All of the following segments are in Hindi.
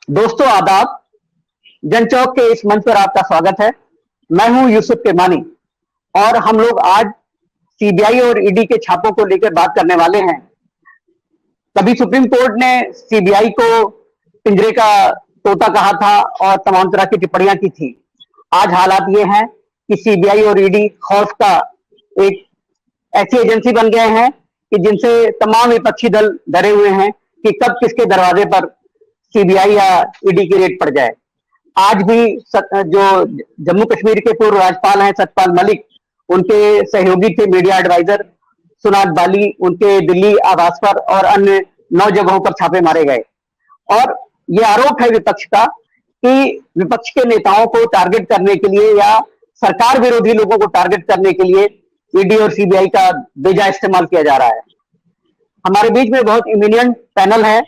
दोस्तों आदाब। जनचौक के इस मंच पर आपका स्वागत है। मैं हूं यूसुफ केमानी और हम लोग आज सीबीआई और ईडी के छापों को लेकर बात करने वाले हैं। कभी सुप्रीम कोर्ट ने सीबीआई को पिंजरे का तोता कहा था और तमाम तरह की टिप्पणियां की थी। आज हालात ये हैं कि सीबीआई और ईडी खौफ का एक ऐसी एजेंसी बन गए हैं कि जिनसे तमाम विपक्षी दल डरे हुए हैं कि कब किसके दरवाजे पर सीबीआई या ईडी की रेड पड़ जाए। आज भी जो जम्मू कश्मीर के पूर्व राज्यपाल हैं सत्यपाल मलिक, उनके सहयोगी थे मीडिया एडवाइजर सुनात बाली, उनके दिल्ली आवास पर और अन्य 9 जगहों पर छापे मारे गए। और ये आरोप है विपक्ष का कि विपक्ष के नेताओं को टारगेट करने के लिए या सरकार विरोधी लोगों को टारगेट करने के लिए ईडी और सीबीआई का बेजा इस्तेमाल किया जा रहा है। हमारे बीच में बहुत इमिनियंट पैनल है।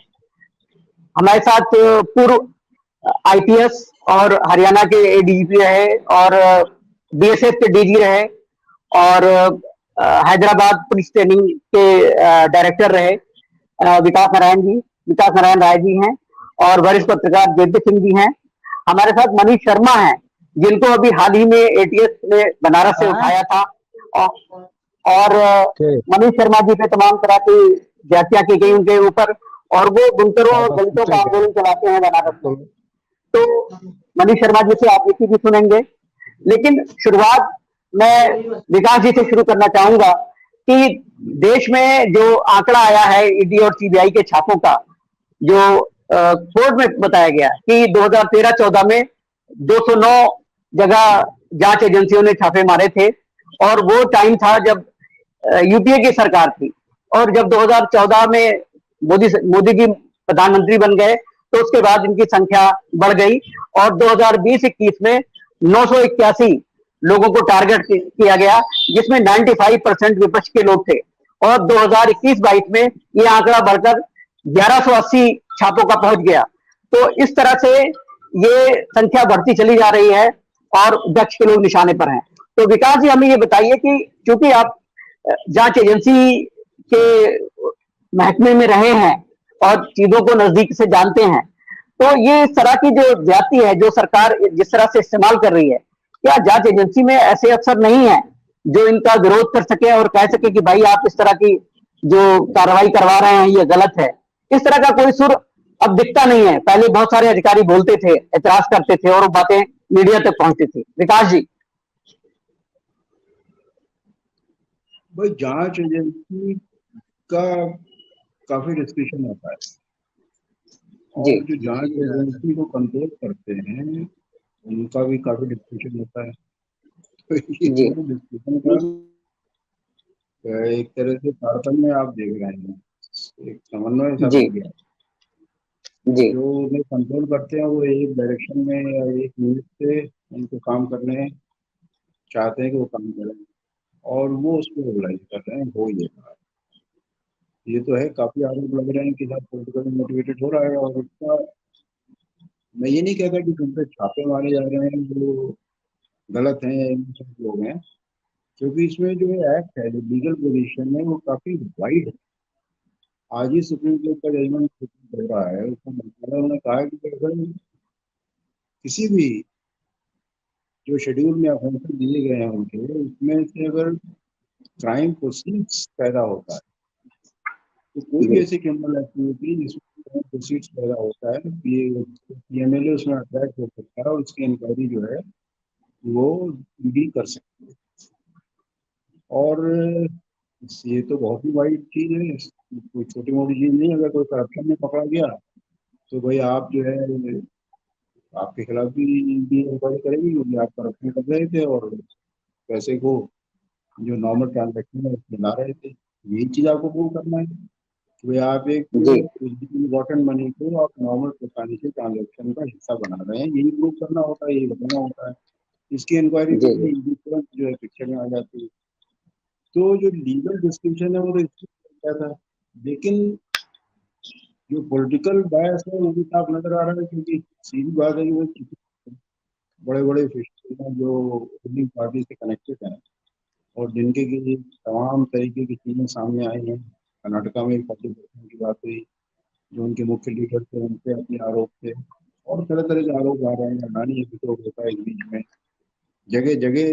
हमारे साथ पूर्व आईपीएस और हरियाणा के एडीजीपी रहे और बीएसएफ के डीजी रहे और हैदराबाद पुलिस ट्रेनिंग के डायरेक्टर रहे विकास नारायण जी, विकास नारायण राय जी हैं और वरिष्ठ पत्रकार जयंत सिंह जी हैं। हमारे साथ मनीष शर्मा हैं, जिनको अभी हाल ही में एटीएस ने बनारस से उठाया था और मनीष शर्मा जी पे तमाम तरह की जांचियां की गई उनके ऊपर और वो बुनकरों और दलितों का आंदोलन चलाते हैं बनारस में। तो मनीष शर्मा जी से आप इसी भी सुनेंगे, लेकिन शुरुआत मैं विकास जी से शुरू करना चाहूंगा कि देश में जो आंकड़ा आया है ईडी और सीबीआई के छापों का, जो कोर्ट में बताया गया कि 2013-14 में 209 जगह जांच एजेंसियों ने छापे मारे थे और वो टाइम था जब यूपीए की सरकार थी। और जब 2014 में मोदी जी प्रधानमंत्री बन गए तो उसके बाद इनकी संख्या बढ़ गई और 2020-21 में 981 लोगों को टारगेट किया गया, जिसमें 95% विपक्ष के लोग थे। और 2021-22 में यह आंकड़ा बढ़कर 1180 छापों का पहुंच गया। तो इस तरह से ये संख्या बढ़ती चली जा रही है और विपक्ष के लोग निशाने पर हैं। तो विकास जी, हमें ये बताइए कि चूंकि आप जांच एजेंसी के महकमे में रहे हैं और चीजों को नजदीक से जानते हैं, तो ये इस तरह की जो जाति है जो सरकार जिस तरह से इस्तेमाल कर रही है, क्या जांच एजेंसी में ऐसे अफसर नहीं है जो इनका विरोध कर सके और कह सके कि भाई आप इस तरह की जो कार्रवाई करवा रहे हैं ये गलत है? इस तरह का कोई सुर अब दिखता नहीं है। पहले बहुत सारे अधिकारी बोलते थे, एतराज करते थे और वो बातें मीडिया तक पहुंचती थी। विकास जी। भाई, जांच एजेंसी का काफी डिस्कशन होता है और जो जांच एजेंसी को कंट्रोल करते हैं उनका भी काफी डिस्कशन होता है। तो ये दोनों डिस्कशन का एक तरह से तारतम्य आप देख रहे हैं, एक समन्वय सा बन गया। जो उन्हें कंट्रोल करते हैं वो एक डायरेक्शन में या एक न्यूज से उनको काम करने चाहते हैं कि वो काम करें और वो उस पर मोबिलाइज कर रहे हैं। हो ये तो है, काफी आरोप लग रहे हैं कि सब पॉलिटिकली मोटिवेटेड हो रहा है। और उसका मैं ये नहीं कहता कि जिन पे छापे मारे जा रहे हैं वो गलत हैं या सब लोग हैं, क्योंकि इसमें जो एक्ट है, जो लीगल पोजीशन है, वो काफी वाइड है। आज ही सुप्रीम कोर्ट का जजमेंट हो रहा है, उसमें उन्होंने कहा है कि अगर किसी भी जो शेड्यूल में ऑफेंसेस दिए गए हैं उनके, उसमें से अगर क्राइम प्रोसीड्स पैदा होता है तो कोई भी ऐसी क्रिमिनल एक्टिविटी जिसमें प्रोसीड्स पैदा होता है, ये पीएमएलए उसमें अट्रैक्ट हो सकता है और उसकी इंक्वायरी जो है वो ईडी कर सकती है। और ये तो बहुत ही वाइड चीज है, कोई छोटी मोटी चीज नहीं। अगर कोई करप्शन में पकड़ा गया तो भाई आप जो है, आपके खिलाफ भी इंक्वायरी करेगी क्योंकि आप करप्शन कर रहे थे और पैसे को जो नॉर्मल ट्रांजेक्शन है उसमें ला रहे थे। यही चीज आपको प्रूव करना है कि भाई आप एक इम्पोर्टेंट मनी को आप नॉर्मल फाइनेंशियल ट्रांजेक्शन का हिस्सा बना रहे हैं। यही प्रूव करना होता है, यही बताना होता है। इसकी इंक्वायरी तुरंत जो है पिक्चर में आ जाती है। तो जो लीगल डिस्कशन है वो तो इसलिए था, लेकिन जो पॉलिटिकल बायस है वो भी साफ नजर आ रहा है, क्योंकि सीधी बात है कि वो बड़े बड़े ऑफिशियल हैं जो रूलिंग पार्टी से कनेक्टेड हैं और जिनके की तमाम तरीके की चीजें सामने आई हैं। कर्नाटका में 40% की बात हुई, जो उनके मुख्य लीडर थे उनसे अपने आरोप थे। और तरह तरह के आरोप आ रहे हैं। अडानी एपिसोड होता है इस बीच में, जगह जगह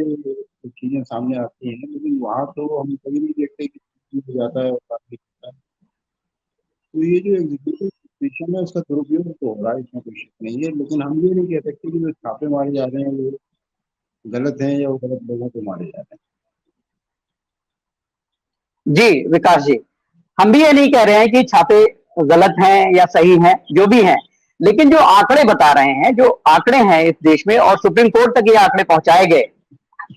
चीजें सामने आती हैं, लेकिन वहां तो हम कभी नहीं देखते कि हो जाता है और काफी होता है। तो ये जो एग्जीक्यूटिव पोजीशन है उसका दुरुपयोग तो हो रहा है, इसमें कोई शक नहीं है, लेकिन हम ये नहीं कह सकते कि जो छापे मारे जा रहे हैं वो गलत हैं या वो गलत लोगों को मारे जा रहे जी विकास जी, हम भी ये नहीं कह रहे हैं कि छापे गलत हैं या सही हैं, जो भी हैं, लेकिन जो आंकड़े बता रहे हैं, जो आंकड़े हैं इस देश में, और सुप्रीम कोर्ट तक ये आंकड़े पहुंचाए गए,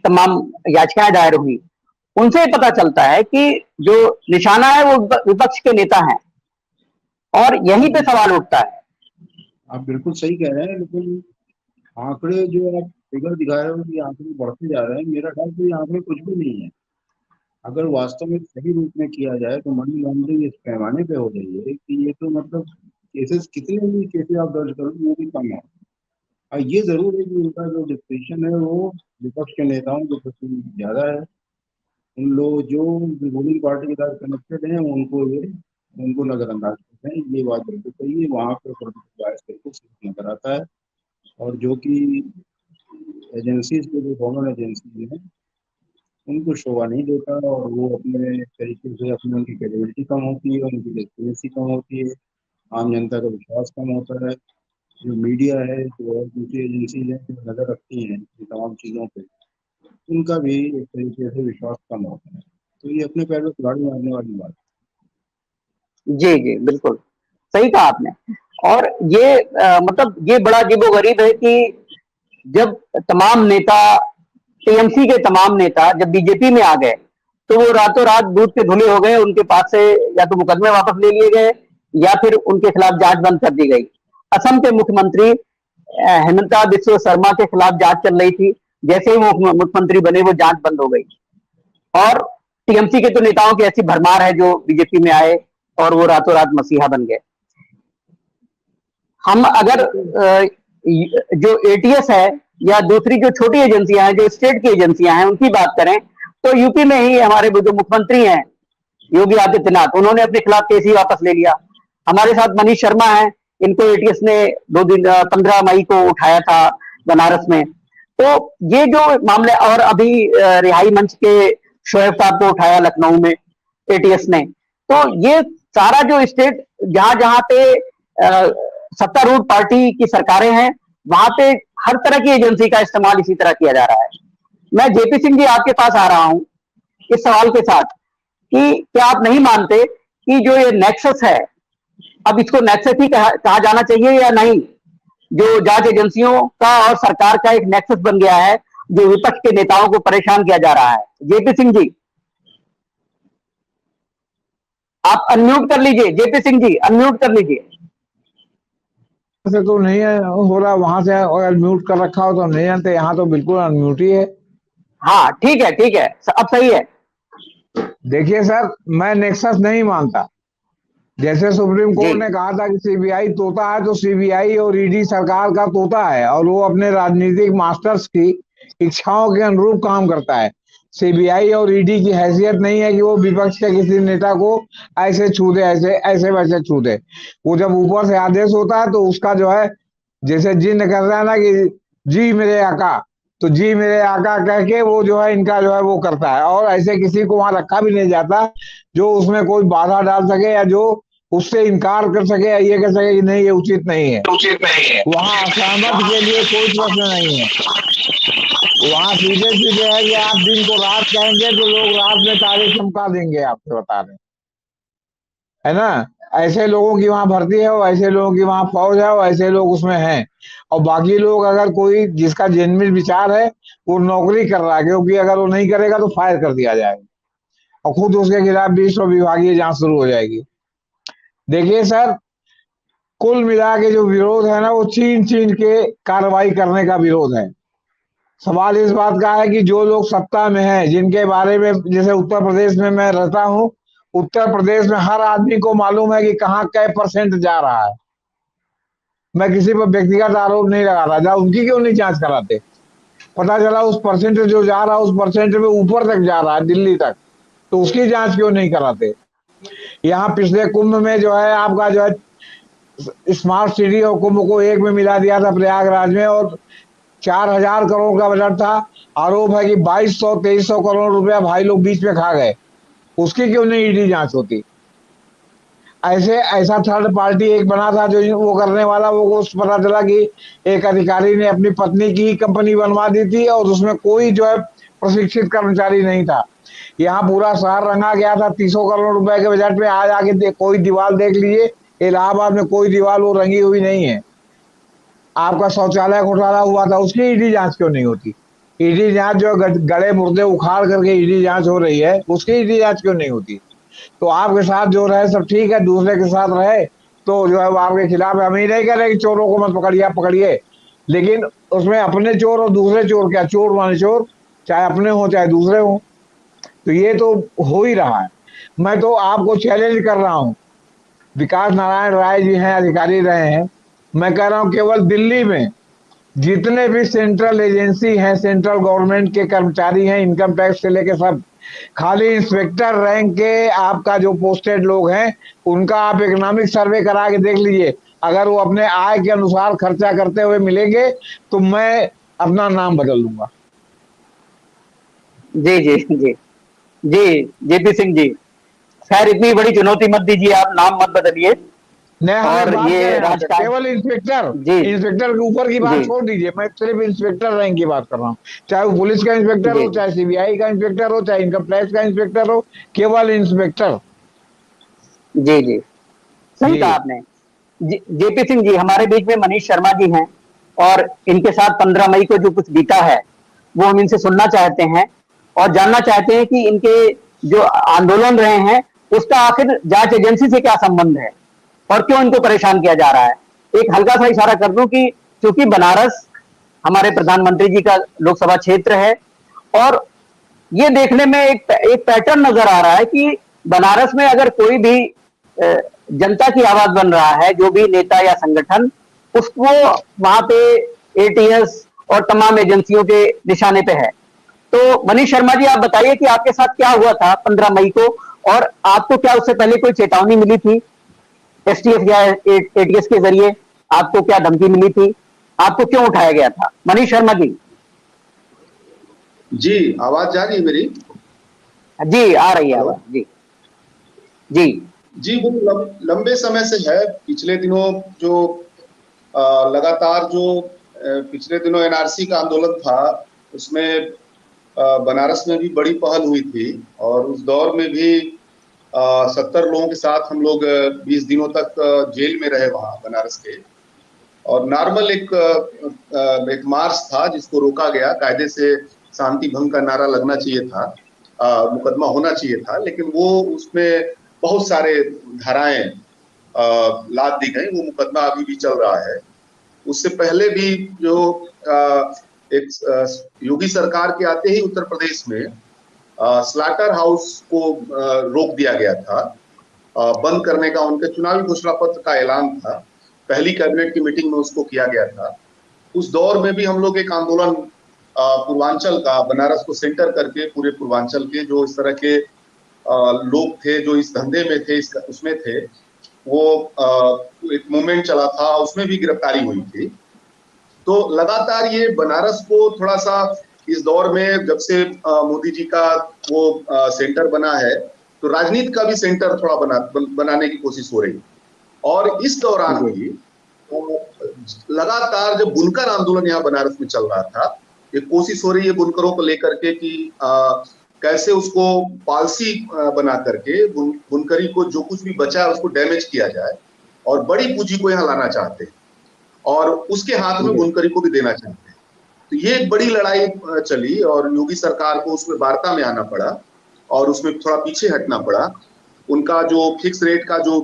तमाम याचिकाएं दायर हुई, उनसे पता चलता है कि जो निशाना है वो विपक्ष के नेता हैं, और यहीं पे हैं। सवाल उठता है। आप बिल्कुल सही कह रहे हैं, लेकिन आंकड़े जो आप फिगर दिखा रहे हो कि आंकड़े बढ़ते जा रहे हैं, मेरा ख्याल से ये आंकड़े कुछ भी नहीं है। अगर वास्तव में सही रूप में किया जाए तो मनी लॉन्ड्रिंग इस पैमाने पे हो रही है कि ये तो मतलब केसेस, कितने भी केसेस आप दर्ज करो वो भी कम है। और ये जरूर है कि उनका जो डिस्कशन है वो विपक्ष के नेताओं के प्रति ज्यादा है। उन लोग जो रूलिंग पार्टी के साथ कनेक्टेड हैं उनको नजरअंदाज करते हैं, ये बात बिल्कुल सही है। वहाँ पर पॉलिटिकल बायस बिल्कुल सही नजर आता है। और जो कि एजेंसीज के जो गवर्नमेंट एजेंसी हैं उनको शोभा नहीं देता, और वो अपने तरीके से अपनी उनकी क्रेडिबिलिटी कम होती है, उनकी लेजिटिमेसी कम होती है, आम जनता का विश्वास कम होता है। जो मीडिया है, जो और दूसरी एजेंसीज हैं जो नजर रखती हैं इन तमाम चीज़ों पे, उनका भी एक तरीके से विश्वास कम होता है। तो ये अपने पैर में कुल्हाड़ी मारने वाली बात जी जी बिल्कुल सही कहा आपने। और ये मतलब ये बड़ा अजीबोगरीब है कि जब तमाम नेता, टीएमसी के तमाम नेता जब बीजेपी में आ गए, तो वो रातों रात दूध के धुले हो गए, उनके पास से या तो मुकदमे वापस ले लिए गए या फिर उनके खिलाफ जांच बंद कर दी गई। असम के मुख्यमंत्री हेमंता बिस्व शर्मा के खिलाफ जांच चल रही थी, जैसे ही वो मुख्यमंत्री बने वो जांच बंद हो गई। और टीएमसी के तो नेताओं की ऐसी भरमार है जो बीजेपी में आए और वो रातों रात मसीहा बन गए। हम अगर है। जो एटीएस है या दूसरी जो छोटी एजेंसियां हैं, जो स्टेट की एजेंसियां हैं, उनकी बात करें तो यूपी में ही हमारे जो मुख्यमंत्री हैं योगी आदित्यनाथ, उन्होंने अपने खिलाफ केस ही वापस ले लिया। हमारे साथ मनीष शर्मा है, इनको एटीएस ने 15 मई को उठाया था बनारस में। तो ये जो मामले, और अभी रिहाई मंच के शोएब साहब को उठाया लखनऊ में एटीएस ने। तो ये सारा जो स्टेट, जहां जहां पे सत्तारूढ़ पार्टी की सरकारें हैं, वहां पे हर तरह की एजेंसी का इस्तेमाल इसी तरह किया जा रहा है। मैं जेपी सिंह जी आपके पास आ रहा हूं इस सवाल के साथ कि क्या आप नहीं मानते कि जो ये नेक्सस है, अब इसको नेक्सस ही कहा जाना चाहिए या नहीं, जो जांच एजेंसियों का और सरकार का एक नेक्सस बन गया है, जो विपक्ष के नेताओं को परेशान किया जा रहा है। जेपी सिंह जी, आप अनम्यूट कर लीजिए। जेपी सिंह जी अनम्यूट कर लीजिए। से तो नहीं है हो रहा, वहां से अगर म्यूट कर रखा हो तो नहीं जानते, यहाँ तो बिल्कुल अनम्यूट ही है। हाँ ठीक है, ठीक है, अब सही है। देखिए सर, मैं नेक्सस नहीं मानता। जैसे सुप्रीम जी कोर्ट ने कहा था कि सीबीआई तोता है, तो सीबीआई और ईडी सरकार का तोता है और वो अपने राजनीतिक मास्टर्स की इच्छाओं के अनुरूप काम करता है। सीबीआई और ईडी की हैसियत नहीं है कि वो विपक्ष के किसी नेता को ऐसे छू दे, ऐसे ऐसे वैसे छू दे। वो जब ऊपर से आदेश होता है तो उसका जो है, जैसे जिन्न कर रहा है ना कि जी मेरे आका, तो जी मेरे आका कह के वो जो है इनका जो है वो करता है, और ऐसे किसी को वहां रखा भी नहीं जाता जो उसमें कोई बाधा डाल सके या जो उससे इनकार कर सके या ये कह सके कि नहीं ये उचित नहीं है। वहां असहमत के लिए कोई प्रश्न नहीं है। वहां सीधे सीधे है कि आप दिन को रात कहेंगे तो लोग रात में तारे चमका देंगे, आपसे बता रहे है ना। ऐसे लोगों की वहां भर्ती है, और ऐसे लोगों की वहां फौज है, और ऐसे लोग उसमें हैं। और बाकी लोग, अगर कोई जिसका जेन्युइन विचार है वो नौकरी कर रहा है, क्योंकि अगर वो नहीं करेगा तो फायर कर दिया जाएगा और खुद उसके खिलाफ 20 विभागीय जांच शुरू हो जाएगी। देखिए सर, कुल मिला के जो विरोध है ना, वो छीन छीन के कार्रवाई करने का विरोध है। सवाल इस बात का है कि जो लोग सत्ता में हैं, जिनके बारे में, जैसे उत्तर प्रदेश में मैं रहता हूं, उत्तर प्रदेश में हर आदमी को मालूम है कि कहाँ कै परसेंट जा रहा है। मैं किसी पर व्यक्तिगत आरोप नहीं लगा रहा, उनकी क्यों नहीं जांच कराते। पता चला उस परसेंट जो जा रहा है उस परसेंट में ऊपर तक जा रहा है, दिल्ली तक, तो उसकी जांच क्यों नहीं कराते। यहाँ पिछले कुंभ में जो है आपका जो है स्मार्ट सिटी और कुंभ को एक में मिला दिया था प्रयागराज में, और 4,000 करोड़ का बजट था। आरोप है कि 2,200-2,300 करोड़ रुपया भाई लोग बीच में खा गए, उसकी क्यों नहीं ईडी जांच होती? ऐसा थर्ड पार्टी एक बना था जो वो करने वाला, वो पता चला कि एक अधिकारी ने अपनी पत्नी की ही कंपनी बनवा दी थी और उसमें कोई जो है प्रशिक्षित कर्मचारी नहीं था। यहाँ पूरा शहर रंगा गया था 300 करोड़ रुपए के बजट में। आज आके कोई दीवार देख लीजिए, इलाहाबाद में कोई दीवार वो रंगी हुई नहीं है। आपका शौचालय घोटाला हुआ था, उसकी ईडी जांच क्यों नहीं होती? ईडी जांच जो गड़े मुर्दे उखाड़ करके ईडी जांच हो रही है, उसकी ईडी जांच क्यों नहीं होती? तो आपके साथ जो रहे सब ठीक है, दूसरे के साथ रहे तो जो है वो आपके खिलाफ है। हम ही नहीं कह रहे कि चोरों को मत पकड़िए, आप पकड़िए, लेकिन उसमें अपने चोर और दूसरे चोर, क्या चोर माने चोर, चाहे अपने हो चाहे दूसरे हो। तो ये तो हो ही रहा है। मैं तो आपको चैलेंज कर रहा हूं, विकास नारायण राय जी हैं, अधिकारी रहे हैं, मैं कह रहा हूं केवल दिल्ली में जितने भी सेंट्रल एजेंसी हैं, सेंट्रल गवर्नमेंट के कर्मचारी हैं, इनकम टैक्स से लेके सब, खाली इंस्पेक्टर रैंक के आपका जो पोस्टेड लोग हैं, उनका आप इकोनॉमिक सर्वे करा के देख लीजिए। अगर वो अपने आय के अनुसार खर्चा करते हुए मिलेंगे तो मैं अपना नाम बदल दूंगा। जी जी जी जी, जेपी सिंह जी, खैर इतनी बड़ी चुनौती मत दीजिए, आप नाम मत बदलिए। नहीं, हमें और बात ये करें राजकाज, केवल इंस्पेक्टर, जी इंस्पेक्टर के ऊपर की बात जी छोड़ दीजिए, मैं सिर्फ इंस्पेक्टर रैंक की बात कर रहा हूँ। चाहे वो पुलिस का इंस्पेक्टर जी हो, चाहे सीबीआई का इंस्पेक्टर हो, चाहे इनकम टैक्स का इंस्पेक्टर हो, केवल इंस्पेक्टर। जी जी, सही जी कहा आपने। जेपी सिंह जी, हमारे बीच में मनीष शर्मा जी हैं, और इनके साथ 15 मई को जो कुछ बीता है वो हम इनसे सुनना चाहते हैं और जानना चाहते हैं कि इनके जो आंदोलन रहे हैं उसका आखिर जांच एजेंसी से क्या संबंध है और क्यों इनको परेशान किया जा रहा है। एक हल्का सा इशारा कर दूं कि क्योंकि बनारस हमारे प्रधानमंत्री जी का लोकसभा क्षेत्र है, और ये देखने में एक पैटर्न नजर आ रहा है कि बनारस में अगर कोई भी जनता की आवाज बन रहा है, जो भी नेता या संगठन, उसको वहां पे एटीएस और तमाम एजेंसियों के निशाने पे है। तो मनीष शर्मा जी, आप बताइए कि आपके साथ क्या हुआ था 15 मई को, और आपको क्या उससे पहले कोई चेतावनी मिली थी एसटीएफ या एटीएस के जरिए? आपको क्या धमकी मिली थी? आपको क्यों उठाया गया था? मनीष शर्मा जी। जी, आवाज जा रही है मेरी? जी आ रही है आवाज। जी जी जी, वो लंबे समय से है। पिछले दिनों जो लगातार जो पिछले दिनों एनआरसी का आंदोलन था, उसमें बनारस में भी बड़ी पहल हुई थी, और उस दौर में भी 70 लोगों के साथ हम लोग 20 दिनों तक जेल में रहे वहाँ बनारस के। और नॉर्मल एक मार्च था जिसको रोका गया, कायदे से शांति भंग का नारा लगना चाहिए था, मुकदमा होना चाहिए था, लेकिन वो उसमें बहुत सारे धाराएं लाद दी गई। वो मुकदमा अभी भी चल रहा है। उससे पहले भी जो एक योगी सरकार के आते ही उत्तर प्रदेश में स्लाटर हाउस को रोक दिया गया था, बंद करने का उनके चुनावी घोषणा पत्र का ऐलान था। पहली कैबिनेट की मीटिंग में उसको किया गया था। उस दौर में भी हम लोग एक आंदोलन पूर्वांचल का, बनारस को सेंटर करके पूरे पूर्वांचल के जो इस तरह के लोग थे, जो इस धंधे में थे, उसमें थे, वो एक मूवमेंट चला था, उसमें भी गिरफ्तारी हुई थी। तो लगातार ये बनारस को थोड़ा सा इस दौर में, जब से मोदी जी का वो सेंटर बना है, तो राजनीति का भी सेंटर थोड़ा बनाने की कोशिश हो रही है। और इस दौरान भी लगातार जब बुनकर आंदोलन यहाँ बनारस में चल रहा था, ये कोशिश हो रही है बुनकरों को लेकर के कि कैसे उसको पॉलिसी बना करके बुनकरी को जो कुछ भी बचा है उसको डैमेज किया जाए, और बड़ी पूंजी को यहाँ लाना चाहते हैं और उसके हाथ में बुनकरी को भी देना चाहते हैं। तो ये एक बड़ी लड़ाई चली और योगी सरकार को उसमें वार्ता में आना पड़ा और उसमें थोड़ा पीछे हटना पड़ा। उनका जो फिक्स रेट का जो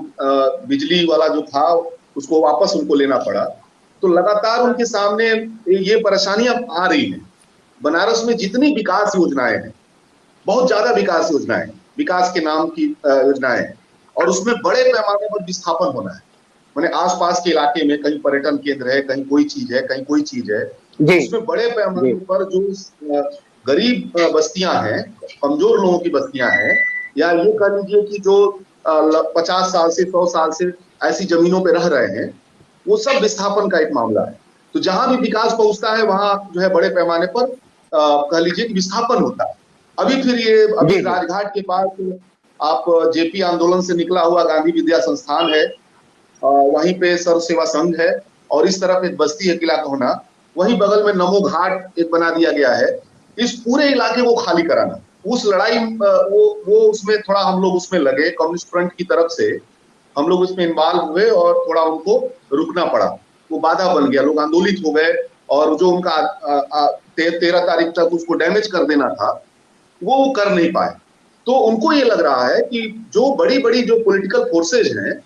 बिजली वाला जो था, उसको वापस उनको लेना पड़ा। तो लगातार उनके सामने ये परेशानियां आ रही हैं। बनारस में जितनी विकास योजनाएं हैं, बहुत ज्यादा विकास योजनाएं, विकास के नाम की योजनाएं हैं, और उसमें बड़े पैमाने पर विस्थापन होना है। मैंने आसपास के इलाके में कहीं पर्यटन केंद्र है, कहीं कोई चीज है, कहीं कोई चीज है, उसमें बड़े पैमाने पर जो गरीब बस्तियां हैं, कमजोर लोगों की बस्तियां हैं, या ये कह लीजिए कि जो 50 साल से 100 साल से ऐसी जमीनों पे रह रहे हैं, वो सब विस्थापन का एक मामला है। तो जहां भी विकास पहुंचता है वहां जो है बड़े पैमाने पर कह लीजिए कि विस्थापन होता है। अभी फिर ये अभी राजघाट के पास आप जेपी आंदोलन से निकला हुआ गांधी विद्या संस्थान है, वहीं पे सर्व सेवा संघ है, और इस तरफ एक बस्ती है किला कोहना, वहीं बगल में नमो घाट एक बना दिया गया है। इस पूरे इलाके को खाली कराना, उस लड़ाई वो उसमें थोड़ा हम लोग उसमें लगे, कम्युनिस्ट फ्रंट की तरफ से हम लोग उसमें इन्वॉल्व हुए और थोड़ा उनको रुकना पड़ा, वो बाधा बन गया, लोग आंदोलित हो गए और जो उनका 13 तारीख तक उसको डैमेज कर देना था वो कर नहीं पाए। तो उनको ये लग रहा है कि जो बड़ी बड़ी जो पॉलिटिकल फोर्सेज हैं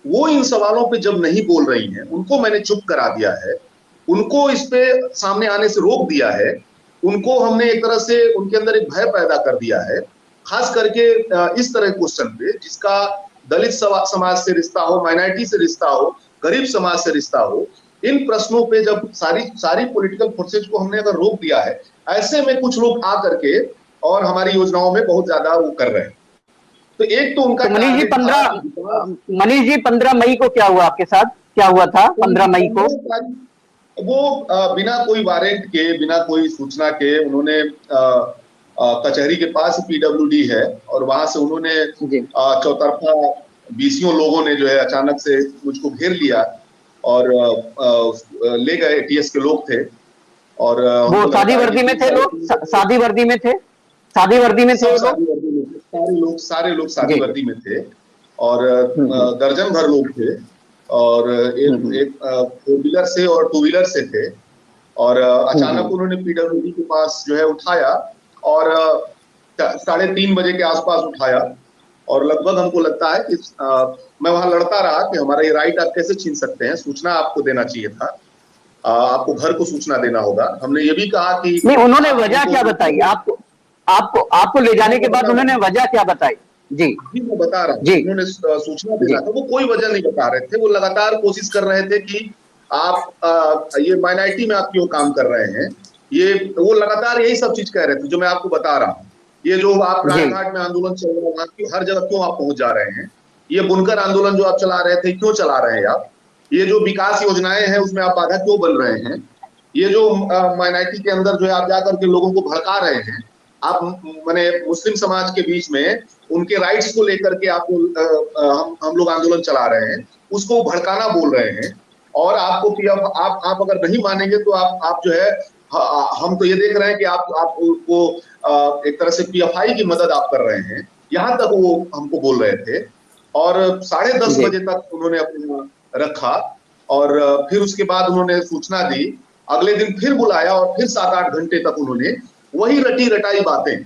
वो इन सवालों पे जब नहीं बोल रही हैं, उनको मैंने चुप करा दिया है, उनको इस पे सामने आने से रोक दिया है, उनको हमने एक तरह से उनके अंदर एक भय पैदा कर दिया है, खास करके इस तरह के क्वेश्चन पे जिसका दलित समाज से रिश्ता हो, माइनॉरिटी से रिश्ता हो, गरीब समाज से रिश्ता हो, इन प्रश्नों पे जब सारी पॉलिटिकल फोर्सेज को हमने अगर रोक दिया है, ऐसे में कुछ लोग आ करके और हमारी योजनाओं में बहुत ज्यादा वो कर रहे हैं। तो एक तो उनका तो मनीष जी 15 मई को क्या हुआ आपके साथ, क्या हुआ था 15 मई को? वो बिना कोई वारंट के, बिना कोई सूचना के उन्होंने कचहरी के पास पीडब्ल्यूडी है और वहां से उन्होंने चौतरफा 20 लोगों ने जो है अचानक से मुझको घेर लिया और ले गए। टीएस के लोग थे और वो सादी वर्दी में थे लोग, सादी वर्दी में थे, सादी वर्दी में थे सारे लोग सादी वर्दी में थे और दर्जन भर लोग थे और एक 4 व्हीलर से और 2 व्हीलर से थे और अचानक उन्होंने पीडब्ल्यूडी के पास जो है उठाया और 3:30 बजे के आसपास उठाया और लगभग हमको लगता है कि मैं वहां लड़ता रहा कि हमारा ये राइट आप कैसे छीन सकते हैं, सूचना आपको देना चाहिए था, आपको घर को सूचना देना होगा। हमने ये भी कहा कि नहीं, उन्होंने वजह क्या बताई आपको ले जाने के बाद उन्होंने वजह क्या बताई? जी मैं बता रहा हूँ, उन्होंने सूचना देना था, वो कोई वजह नहीं बता रहे थे, वो लगातार कोशिश कर रहे थे कि आप ये माइनॉरिटी में आप क्यों काम कर रहे हैं, ये वो लगातार यही सब चीज कह रहे थे जो मैं आपको बता रहा हूँ। ये जो आप राजघाट में आंदोलन चल रहा है, हर जगह क्यों आप पहुंच जा रहे हैं, ये बुनकर आंदोलन जो आप चला रहे थे क्यों चला रहे हैं आप, ये जो विकास योजनाएं हैं उसमें आप बाधा क्यों बन रहे हैं, ये जो माइनॉरिटी के अंदर जो है आप जाकर के लोगों को भड़का रहे हैं, आप माने मुस्लिम समाज के बीच में उनके राइट्स को लेकर के आप हम लोग आंदोलन चला रहे हैं, उसको भड़काना बोल रहे हैं और आपको कि आप अगर नहीं मानेंगे तो आप जो है हम तो ये देख रहे हैं कि आपको एक तरह से पीएफआई की मदद आप कर रहे हैं, यहाँ तक वो हमको बोल रहे थे और 10:30 बजे तक उन्होंने अपना रखा और फिर उसके बाद उन्होंने सूचना दी, अगले दिन फिर बुलाया और फिर 7-8 घंटे तक उन्होंने वही रटी रटाई बातें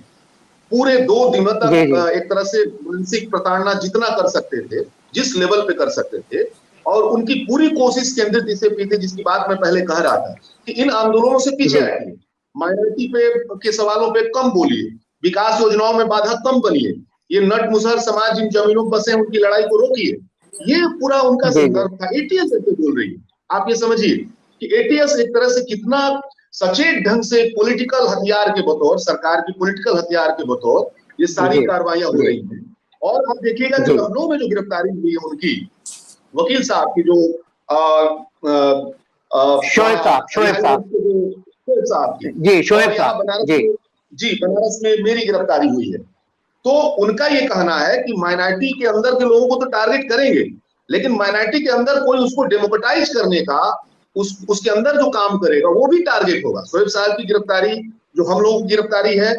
पूरे 2 दिनों तक एक तरह से मानसिक प्रताड़ना जितना कर सकते थे, जिस लेवल पे कर सकते थे, और उनकी पूरी कोशिश केंद्रित इसे पे थी जिसकी बात मैं पहले कह रहा था कि इन आंदोलनों से पीछे हटिए, माइनॉरिटी पे के सवालों पे कम बोलिए, विकास योजनाओं में बाधा कम बनिए, ये नट मुसहर समाज जिन जमीनों पर बसे उनकी लड़ाई को रोकिए, ये पूरा उनका संदर्भ था। एटीएस ऐसे बोल रही है, आप ये समझिए कि एटीएस एक तरह से कितना सचेत ढंग से पॉलिटिकल हथियार के बतौर, सरकार की पॉलिटिकल हथियार के बतौर ये सारी कार्रवाइयां हो रही हैं। और आप देखिएगा कि लखनऊ में जो गिरफ्तारी हुई है उनकी वकील साहब की, जो शोएब साहब जी, शोएब साहब बनारस में मेरी गिरफ्तारी हुई है। तो उनका ये कहना है कि माइनॉरिटी के अंदर के लोगों को तो टारगेट करेंगे, लेकिन माइनॉरिटी के अंदर कोई उसको डेमोक्रेटाइज करने का उसके अंदर जो काम करेगा वो भी टारगेट होगा। शोएब साहब की गिरफ्तारी, जो हम लोगों की गिरफ्तारी है,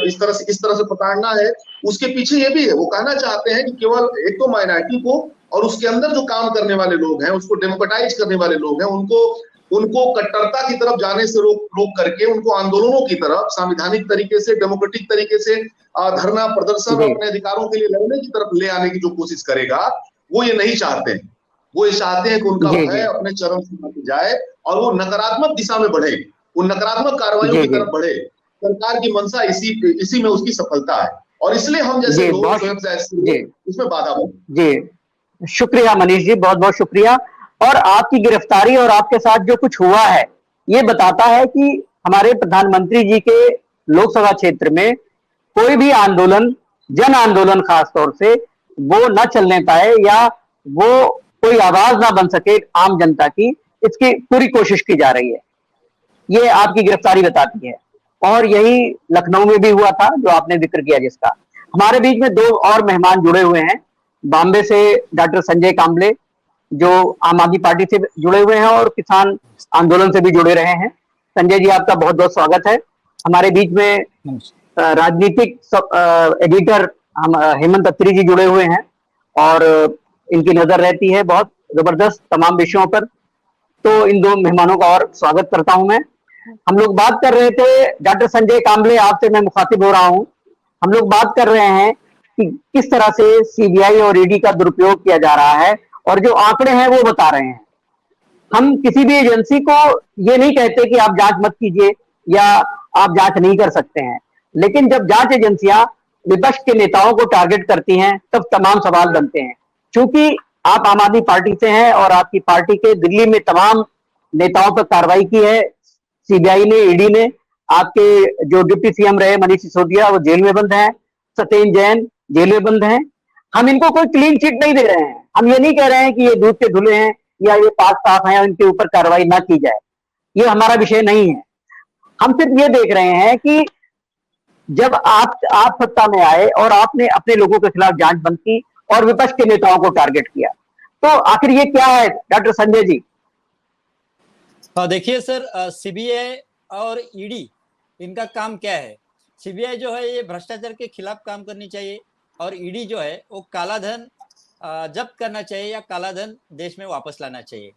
इस तरह से पकड़ना है, उसके पीछे ये भी है, वो कहना चाहते हैं कि केवल एक तो माइनॉरिटी को और उसके अंदर जो काम करने वाले लोग हैं, उसको डेमोक्रेटाइज करने वाले लोग हैं, उनको कट्टरता की तरफ जाने से रोक करके उनको आंदोलनों की तरफ संवैधानिक तरीके से, डेमोक्रेटिक तरीके से धरना प्रदर्शन अपने अधिकारों के लिए लड़ने की तरफ ले आने की जो कोशिश करेगा, वो ये नहीं चाहते हैं। वो ये चाहते हैं कि उनका भय अपने चरम सीमा पे जाए और वो नकारात्मक दिशा में बढ़े, वो नकारात्मक कार्रवाइयों की तरफ बढ़े। सरकार की मंशा इसी में उसकी सफलता है और इसलिए हम जैसे लोग उसमें बाधा बने। जी, शुक्रिया मनीष जी, बहुत बहुत शुक्रिया। और आपकी गिरफ्तारी और आपके साथ जो कुछ हुआ है ये बताता है कि हमारे प्रधानमंत्री जी के लोकसभा क्षेत्र में कोई भी आंदोलन, जन आंदोलन खास तौर से, वो न चलने पाए या वो कोई आवाज ना बन सके आम जनता की, इसकी पूरी कोशिश की जा रही है। ये आपकी गिरफ्तारी बताती है। और यही लखनऊ में भी हुआ था जो आपने जिक्र किया जिसका। हमारे बीच में 2 और मेहमान जुड़े हुए हैं। बॉम्बे से डॉक्टर संजय कांबले जो आम आदमी पार्टी से जुड़े हुए हैं और किसान आंदोलन से भी जुड़े रहे हैं। संजय जी, आपका बहुत बहुत स्वागत है। हमारे बीच में राजनीतिक एडिटर हम हेमंत अत्री जी जुड़े हुए हैं और इनकी नजर रहती है बहुत जबरदस्त तमाम विषयों पर। तो इन 2 मेहमानों का और स्वागत करता हूं मैं। हम लोग बात कर रहे थे, डॉक्टर संजय कांबले आपसे मैं मुखातिब हो रहा हूं। हम लोग बात कर रहे हैं कि किस तरह से सीबीआई और ईडी का दुरुपयोग किया जा रहा है और जो आंकड़े हैं वो बता रहे हैं। हम किसी भी एजेंसी को ये नहीं कहते कि आप जांच मत कीजिए या आप जांच नहीं कर सकते हैं, लेकिन जब जांच एजेंसियां विपक्ष के नेताओं को टारगेट करती हैं तब तमाम सवाल बनते हैं। क्योंकि आप आम आदमी पार्टी से हैं और आपकी पार्टी के दिल्ली में तमाम नेताओं पर कार्रवाई की है सीबीआई ने, ईडी ने। आपके जो डिप्टी सीएम रहे मनीष सिसोदिया वो जेल में बंद हैं, सत्येंद्र जैन जेल में बंद हैं। हम इनको कोई क्लीन चिट नहीं दे रहे हैं। हम ये नहीं कह रहे हैं कि ये दूध के धुले हैं या ये पाक साफ हैं, इनके ऊपर कार्रवाई ना की जाए, ये हमारा विषय नहीं है। हम सिर्फ ये देख रहे हैं कि जब आप सत्ता में आए और आपने अपने लोगों के खिलाफ जांच बंद की और विपक्ष के नेताओं को टारगेट किया, तो आखिर ये क्या है डॉक्टर संजय जी? देखिए सर, सीबीआई और ईडी इनका काम क्या है? सीबीआई जो है ये भ्रष्टाचार के खिलाफ काम करनी चाहिए और ईडी जो है वो काला धन जब्त करना चाहिए या काला धन देश में वापस लाना चाहिए।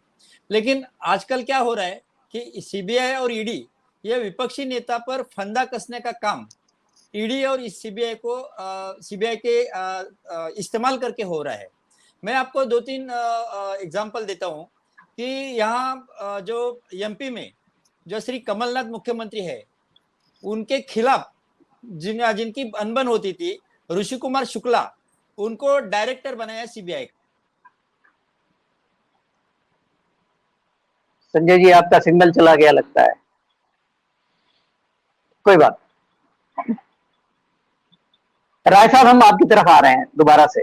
लेकिन आजकल क्या हो रहा है कि सीबीआई और ईडी ये विपक्षी नेता पर फंदा कसने का काम ईडी और इस सीबीआई के इस्तेमाल करके हो रहा है। मैं आपको 2-3 एग्जाम्पल देता हूँ कि यहाँ जो एमपी में जो श्री कमलनाथ मुख्यमंत्री है उनके खिलाफ जिनकी अनबन होती थी, ऋषि कुमार शुक्ला, उनको डायरेक्टर बनाया सीबीआई। संजय जी, आपका सिग्नल चला गया लगता है। कोई बात। राय साहब, हम आपकी तरफ आ रहे हैं दोबारा से।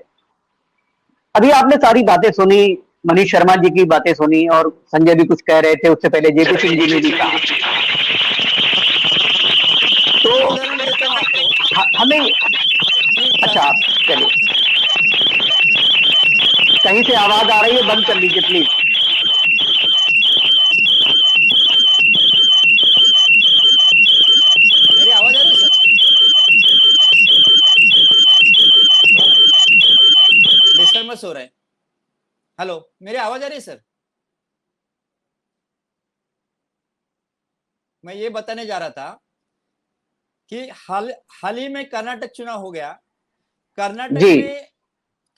अभी आपने सारी बातें सुनी, मनीष शर्मा जी की बातें सुनी और संजय भी कुछ कह रहे थे, उससे पहले जेपी सिंह जी ने भी कहा। तो हमें अच्छा, आप चलिए, कहीं से आवाज आ रही है, बंद कर लीजिए प्लीज। मेरी आवाज आ रही है सर? डिस्टर्बेंस हो रहा है। हेलो, मेरी आवाज आ रही है सर? मैं ये बताने जा रहा था कि हाल ही में कर्नाटक चुनाव हो गया।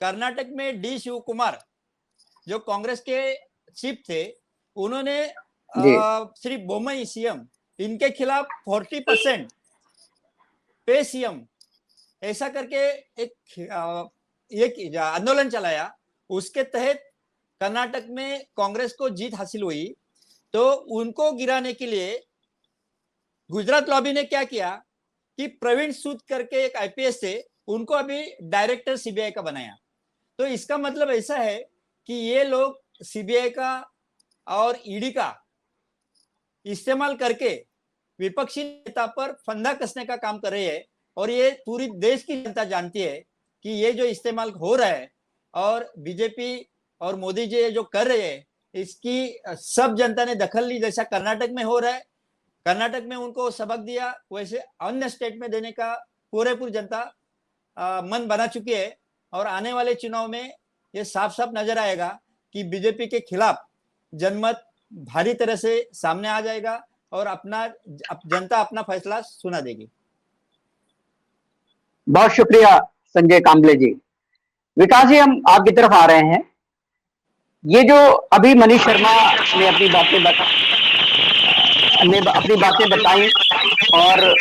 कर्नाटक में डी शिव कुमार जो कांग्रेस के चीफ थे, उन्होंने श्री बोम्मई सीएम इनके खिलाफ 40% पे सीएम ऐसा करके एक आंदोलन चलाया। उसके तहत कर्नाटक में कांग्रेस को जीत हासिल हुई। तो उनको गिराने के लिए गुजरात लॉबी ने क्या किया कि प्रवीण सूद करके एक आईपीएस से उनको अभी डायरेक्टर सीबीआई का बनाया। तो इसका मतलब ऐसा है कि ये लोग सीबीआई का और ईडी का इस्तेमाल करके विपक्षी नेता पर फंदा कसने का काम कर रहे हैं। और ये पूरी देश की जनता जानती है कि ये जो इस्तेमाल हो रहा है और बीजेपी और मोदी जी जो कर रहे हैं, इसकी सब जनता ने दखल ली। जैसा कर्नाटक में हो रहा है, कर्नाटक में उनको सबक दिया, वैसे अन्य स्टेट में देने का पूरेपूर जनता मन बना चुकी है। और आने वाले चुनाव में ये साफ साफ नजर आएगा कि बीजेपी के खिलाफ जनमत भारी तरह से सामने आ जाएगा और जनता अपना फैसला सुना देगी। बहुत शुक्रिया संजय कांबले जी। विकास जी, हम आपकी तरफ आ रहे हैं। ये जो अभी मनीष शर्मा ने अपनी बातें बताई और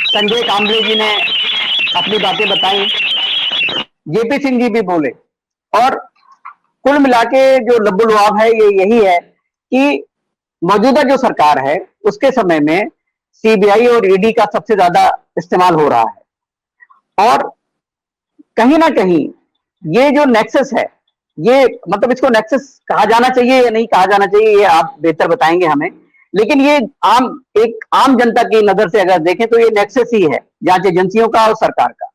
संजय कांबले जी ने अपनी बातें बताई, जेपी सिंह जी भी बोले, और कुल मिलाके जो लब्बुलुआब है ये यही है कि मौजूदा जो सरकार है उसके समय में सीबीआई और ईडी का सबसे ज्यादा इस्तेमाल हो रहा है। और कहीं ना कहीं ये जो नेक्सस है ये मतलब इसको नेक्सस कहा जाना चाहिए या नहीं कहा जाना चाहिए, ये आप बेहतर बताएंगे हमें। लेकिन ये एक आम जनता की नजर से अगर देखें तो ये नेक्सस ही है, जांच एजेंसियों का और सरकार का।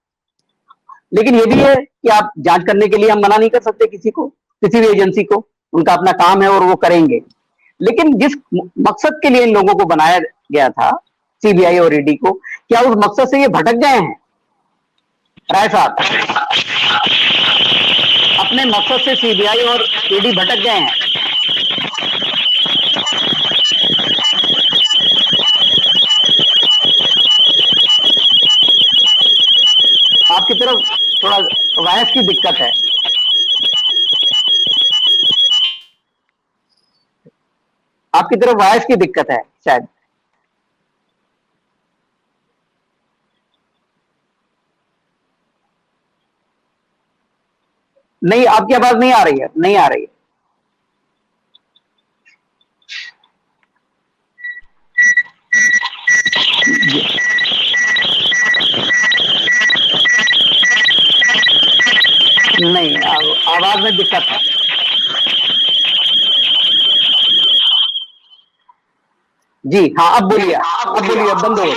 लेकिन ये भी है कि आप जांच करने के लिए हम मना नहीं कर सकते किसी को, किसी भी एजेंसी को, उनका अपना काम है और वो करेंगे। लेकिन जिस मकसद के लिए इन लोगों को बनाया गया था, सीबीआई और ईडी को, क्या उस मकसद से ये भटक गए हैं? राय साहब, अपने मकसद से सीबीआई और ईडी भटक गए हैं? आपकी तरफ थोड़ा वॉइस की दिक्कत है। आपकी तरफ वॉइस की दिक्कत है शायद। नहीं, आपकी आवाज नहीं आ रही है, नहीं आ रही है। नहीं, आवाज में दिक्कत है। जी हाँ, अब बोलिए, अब बोलिए, अब बंद हो गई।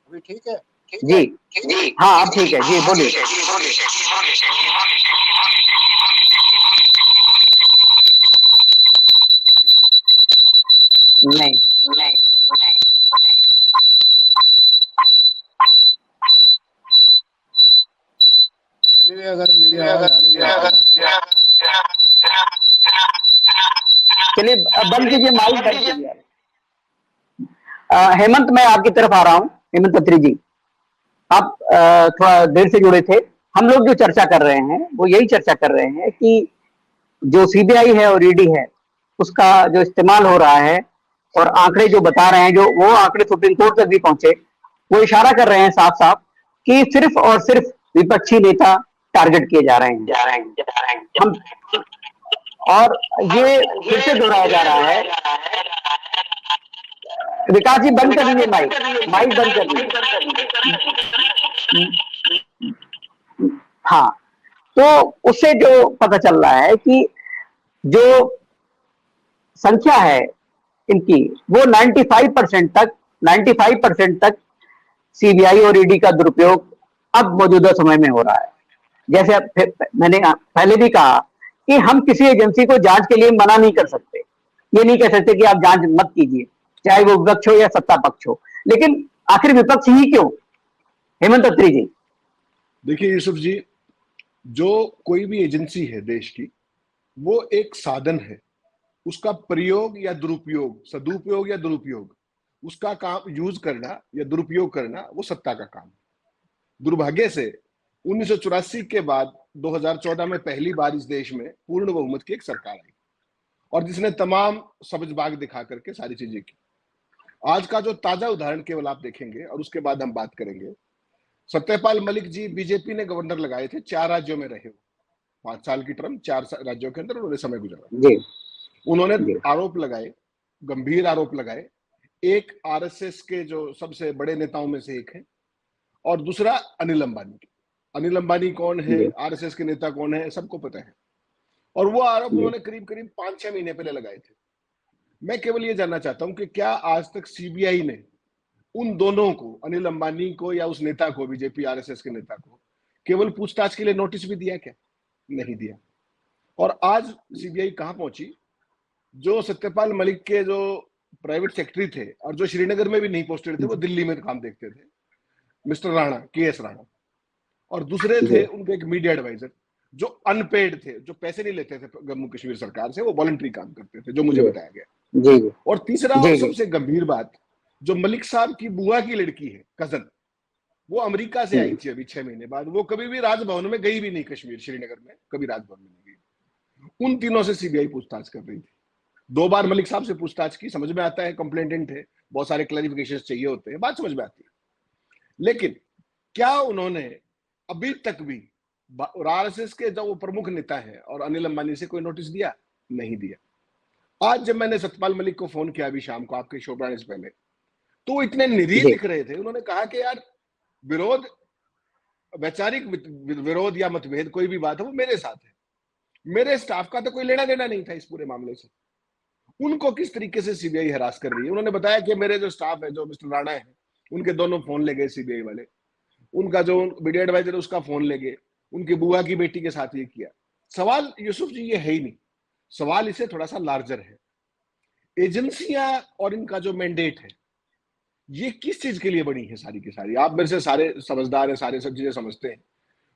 अभी ठीक है? जी हाँ, अब ठीक है, जी बोलिए। नहीं, Anyway, अगर मेरी आवाज आ रही है चलिए बंद कीजिए, माइक बंद कीजिए। हेमंत, मैं आपकी तरफ आ रहा हूँ। हेमंत अत्री जी, आप थोड़ा देर से जुड़े थे। हम लोग जो चर्चा कर रहे हैं वो यही चर्चा कर रहे हैं कि जो सीबीआई है और ईडी है उसका जो इस्तेमाल हो रहा है, और आंकड़े जो बता रहे हैं, जो वो आंकड़े सुप्रीम कोर्ट तक भी पहुंचे, वो इशारा कर रहे हैं साफ साफ कि सिर्फ और सिर्फ विपक्षी नेता टारगेट किए जा रहे हैं। हम और ये फिर से दोहराया जा रहा है। विकास जी बंद कर दीजिए माइक, माइक बंद कर दीजिए। हाँ, तो उससे जो पता चल रहा है कि जो संख्या है इनकी वो 95% तक सीबीआई और ईडी का दुरुपयोग अब मौजूदा समय में हो रहा है। जैसे मैंने पहले भी कहा कि हम किसी एजेंसी को जांच के लिए मना नहीं कर सकते, ये नहीं कह सकते कि आप जांच मत कीजिए, चाहे वो विपक्ष हो या सत्ता पक्ष हो। लेकिन आखिर विपक्ष ही क्यों? हेमंत अत्री जी। देखिए यूसुफ जी, जो कोई भी एजेंसी है देश की, वो एक साधन है। उसका प्रयोग या दुरुपयोग, सदुपयोग या दुरुपयोग, उसका काम यूज करना या दुरुपयोग करना वो सत्ता का काम है। दुर्भाग्य से 1984 के बाद 2014 में पहली बार इस देश में पूर्ण बहुमत की एक सरकार आई और जिसने तमाम सबज बाग दिखा करके सारी चीजें की। आज का जो ताजा उदाहरण केवल आप देखेंगे और उसके बाद हम बात करेंगे। सत्यपाल मलिक जी बीजेपी ने गवर्नर लगाए थे, 4 राज्यों में रहे, 5 साल की टर्म, 4 राज्यों के अंदर उन्होंने समय गुजारा। उन्होंने आरोप लगाए, गंभीर आरोप लगाए। एक आरएसएस के जो सबसे बड़े नेताओं में से एक है और दूसरा अनिल अंबानी। अनिल अंबानी कौन है, आरएसएस के नेता कौन है, सबको पता है। और वो आरोप उन्होंने करीब 5-6 महीने पहले लगाए थे। मैं केवल ये जानना चाहता हूं कि क्या आज तक सीबीआई ने उन दोनों को, अनिल अंबानी को या उस नेता को, बीजेपी आरएसएस के नेता को, केवल पूछताछ के लिए नोटिस भी दिया क्या? नहीं दिया। और आज सीबीआई कहां पहुंची? जो सत्यपाल मलिक के जो प्राइवेट सेक्रेटरी थे और जो श्रीनगर में भी नहीं पोस्टेड थे, वो दिल्ली में काम देखते थे, मिस्टर राणा, के.एस. राणा। और दूसरे थे उनके एक मीडिया एडवाइजर जो अनपेड थे, जो पैसे नहीं लेते थे जम्मू कश्मीर सरकार से, वो वॉलंटरी काम करते थे, जो मुझे बताया गया। और तीसरा और सबसे गंभीर बात, जो मलिक साहब की बुआ की लड़की है, कजन, वो अमेरिका से आई थी अभी 6 महीने बाद। वो कभी भी राजभवन में गई भी नहीं, कश्मीर श्रीनगर में कभी राजभवन में नहीं गई। उन तीनों से सीबीआई पूछताछ कर रही थी। 2 बार मलिक साहब से पूछताछ की। समझ में आता है कंप्लेंटेंट है, बहुत सारे क्लैरिफिकेशन चाहिए होते हैं, बात समझ में आती है। लेकिन क्या उन्होंने अभी तक भी आरएसएस के जो वो प्रमुख नेता है और अनिल अंबानी से कोई नोटिस दिया? नहीं दिया। आज जब मैंने सत्यपाल मलिक को फोन किया अभी शाम को आपके शो बनाने से पहले, तो वो इतने निरीह दिख रहे थे। उन्होंने कहा कि यार विरोध, वैचारिक विरोध या मतभेद कोई भी बात है वो मेरे साथ है, मेरे स्टाफ का तो कोई लेना देना नहीं था इस पूरे मामले से। उनको किस तरीके से सीबीआई हरास कर रही है। उन्होंने बताया कि मेरे जो स्टाफ है, जो मिस्टर राणा है, उनके दोनों फोन ले गए सीबीआई वाले, उनका जो वीडियो एडवाइजर है उसका फोन ले गए, उनकी बुआ की बेटी के साथ ये किया। सवाल यूसुफ जी ये है ही नहीं, सवाल इसे थोड़ा सा लार्जर है। एजेंसियां और इनका जो मैंडेट है ये किस चीज के लिए बनी है सारी की सारी। आप मेरे से सारे समझदार हैं, सारे सब चीजें समझते हैं।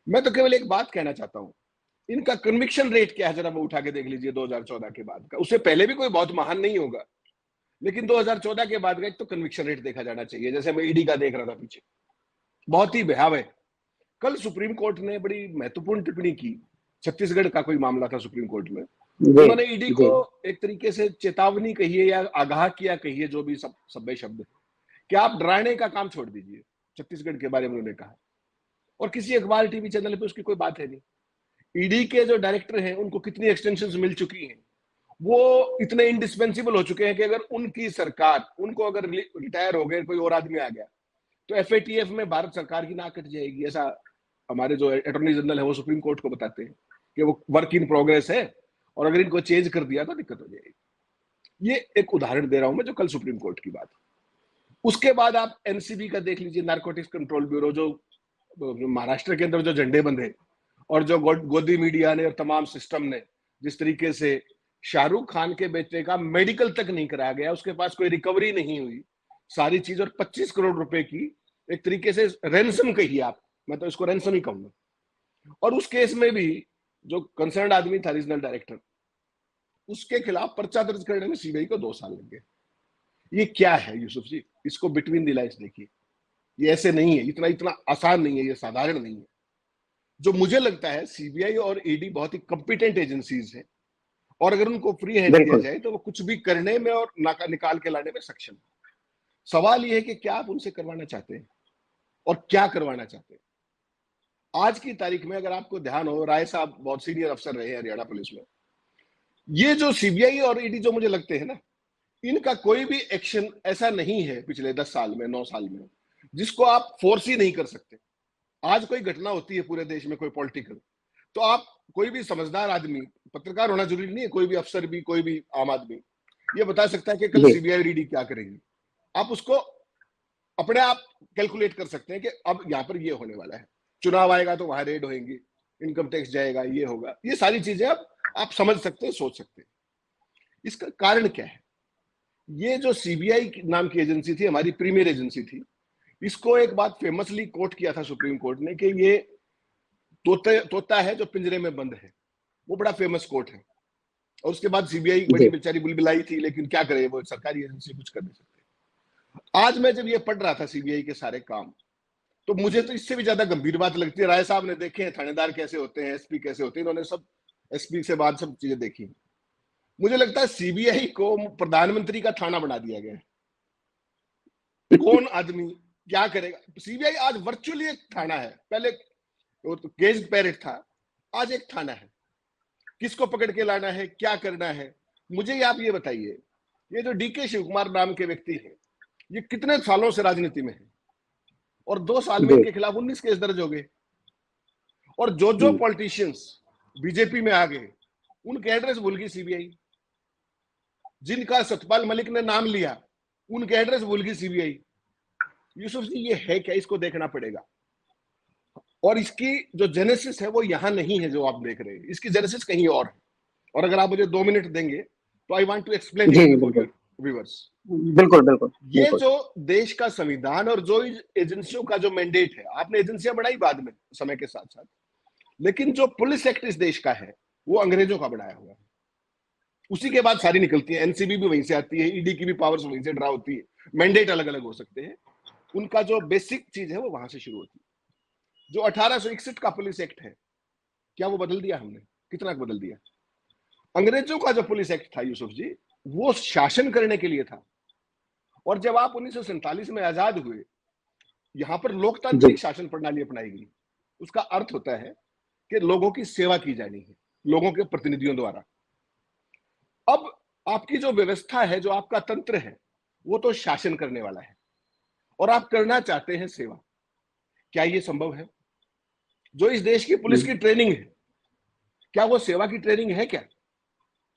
मैं तो केवल एक बात कहना चाहता हूं, इनका कन्विक्शन रेट क्या है जरा वो उठा के देख लीजिए 2014 के बाद का। उससे पहले भी कोई बहुत महान नहीं होगा, लेकिन 2014 के बाद का एक तो कन्विक्शन रेट देखा जाना चाहिए। जैसे मैं ईडी का देख रहा था पीछे, बहुत ही भयावह। कल सुप्रीम कोर्ट ने बड़ी महत्वपूर्ण टिप्पणी की, छत्तीसगढ़ का कोई मामला था सुप्रीम कोर्ट में। उन्होंने ईडी को एक तरीके से चेतावनी कहिए या आगाह किया कहिए, जो भी सभ्य शब्द है, कि आप डराने का काम छोड़ दीजिए। छत्तीसगढ़ के बारे में उन्होंने कहा, और किसी अखबार टीवी चैनल पे उसकी कोई बात है नहीं। ईडी के जो डायरेक्टर हैं उनको कितनी एक्सटेंशंस मिल चुकी हैं, वो इतने इंडिस्पेंसिबल हो चुके हैं कि अगर उनकी सरकार, उनको अगर रिटायर हो गए, कोई और आदमी आ गया, तो एफएटीएफ में भारत सरकार की नाक कट जाएगी। ऐसा हमारे जो अटॉर्नी जनरल है वो सुप्रीम कोर्ट को बताते हैं कि वो वर्क इन प्रोग्रेस है, और अगर इनको चेंज कर दिया तो दिक्कत हो जाएगी। ये एक उदाहरण दे रहा हूं मैं, जो कल सुप्रीम कोर्ट की बात। उसके बाद आप एनसीबी का देख लीजिए, नारकोटिक्स कंट्रोल ब्यूरो, जो महाराष्ट्र के अंदर जो झंडे बंधे, और जो गोदी मीडिया ने और तमाम सिस्टम ने जिस तरीके से शाहरुख खान के बेटे का मेडिकल तक नहीं कराया गया, उसके पास कोई रिकवरी नहीं हुई, सारी चीज, और 25 करोड़ रुपए की एक तरीके से रैंसम कहिए आप, मैं तो इसको रैंसम ही कहूंगा। और उस केस में भी जो कंसर्न आदमी था, रीजनल डायरेक्टर, उसके खिलाफ पर्चा दर्ज करने में सीबीआई को 2 साल लग गए। ये क्या है यूसुफ जी, इसको बिटवीन द लाइन्स देखिए। ये ऐसे नहीं है, इतना आसान नहीं है, ये साधारण नहीं है। जो मुझे लगता है सीबीआई और ईडी बहुत ही कॉम्पिटेंट एजेंसीज हैं, और अगर उनको फ्री हैंड दिया जाए तो वो कुछ भी करने में और निकाल के लाने में सक्षम है। सवाल ये है कि क्या आप उनसे करवाना चाहते हैं और क्या करवाना चाहते हैं। आज की तारीख में अगर आपको ध्यान हो, राय साहब बहुत सीनियर अफसर रहे हैं हरियाणा पुलिस में। ये जो सीबीआई और ईडी जो मुझे लगते हैं ना, इनका कोई भी एक्शन ऐसा नहीं है पिछले 10 साल में, 9 साल में, जिसको आप फोर्स ही नहीं कर सकते। आज कोई घटना होती है पूरे देश में, कोई पॉलिटिकल, तो आप कोई भी समझदार आदमी, पत्रकार होना जरूरी नहीं है, कोई भी अफसर भी, कोई भी आम आदमी ये बता सकता है कि कल सीबीआई और ईडी क्या करेंगी। आप उसको अपने आप कैलकुलेट कर सकते हैं कि अब यहाँ पर ये होने वाला है, चुनाव आएगा तो वहां रेड होंगी, इनकम टैक्स जाएगा, ये होगा, ये सारी चीजें आप समझ सकते हैं, सोच सकते हैं। इसका कारण क्या है? ये जो सीबीआई नाम की एजेंसी थी, हमारी प्रीमियर एजेंसी थी, इसको एक बात फेमसली कोट किया था सुप्रीम कोर्ट ने कि ये तोता है जो पिंजरे में बंद है। वो बड़ा फेमस कोट है। और उसके बाद सीबीआई बड़ी बेचारी बुलबुलाई थी, लेकिन क्या करे, वो सरकारी एजेंसी, कुछ कर नहीं सकते। आज मैं जब ये पढ़ रहा था सीबीआई के सारे काम, तो मुझे तो इससे भी ज्यादा गंभीर बात लगती है। राय साहब ने देखे हैं थानेदार कैसे होते हैं, एसपी कैसे होते हैं, इन्होंने सब एसपी से बाद सब चीजें देखी। मुझे लगता है सीबीआई को प्रधानमंत्री का थाना बना दिया गया है। कौन आदमी क्या करेगा? सीबीआई आज वर्चुअली एक थाना है, पहले वो तो केज्ड पैरेट था, आज एक थाना है। किसको पकड़ के लाना है, क्या करना है, मुझे आप ये बताइए। ये जो डीके शिव कुमार नाम के व्यक्ति हैं, ये कितने सालों से राजनीति में है, और 2 साल में इनके खिलाफ 19 केस दर्ज हो गए। और जो पॉलिटिशियंस बीजेपी में आ गए, उनके एड्रेस भूल गई सीबीआई। जिनका सतपाल मलिक ने नाम लिया, उनके एड्रेस भूल गई सीबीआई। यूसुफ जी ये है क्या, इसको देखना पड़ेगा। और इसकी जो जेनेसिस है वो यहां नहीं है जो आप देख रहे हैं, इसकी जेनेसिस कहीं और है। और अगर आप मुझे 2 मिनट देंगे तो I want to explain viewers. बिल्कुल। ये जो देश का संविधान और जो एजेंसियों का जो मैंडेट है, आपने एजेंसियां बढ़ाई बाद में समय के साथ साथ, लेकिन जो पुलिस एक्ट इस देश का है वो अंग्रेजों का बनाया हुआ है। उसी के बाद सारी निकलती है, एनसीबी भी वहीं से आती है, ईडी की भी पावर्स वहीं से ड्रा होती है, मैंडेट अलग अलग हो सकते हैं, उनका जो बेसिक चीज है वो वहां से शुरू होती है। जो 1861 का पुलिस एक्ट है, क्या वो बदल दिया हमने? कितना बदल दिया? अंग्रेजों का जो पुलिस एक्ट था यूसुफ जी, वो शासन करने के लिए था। और जब आप 1947 में आजाद हुए, यहां पर लोकतांत्रिक शासन प्रणाली अपनाई गई। उसका अर्थ होता है कि लोगों की सेवा की जानी है, लोगों के प्रतिनिधियों द्वारा। अब आपकी जो व्यवस्था है, जो आपका तंत्र है, वो तो शासन करने वाला है, और आप करना चाहते हैं सेवा। क्या ये संभव है? जो इस देश की पुलिस की ट्रेनिंग है, क्या वो सेवा की ट्रेनिंग है क्या?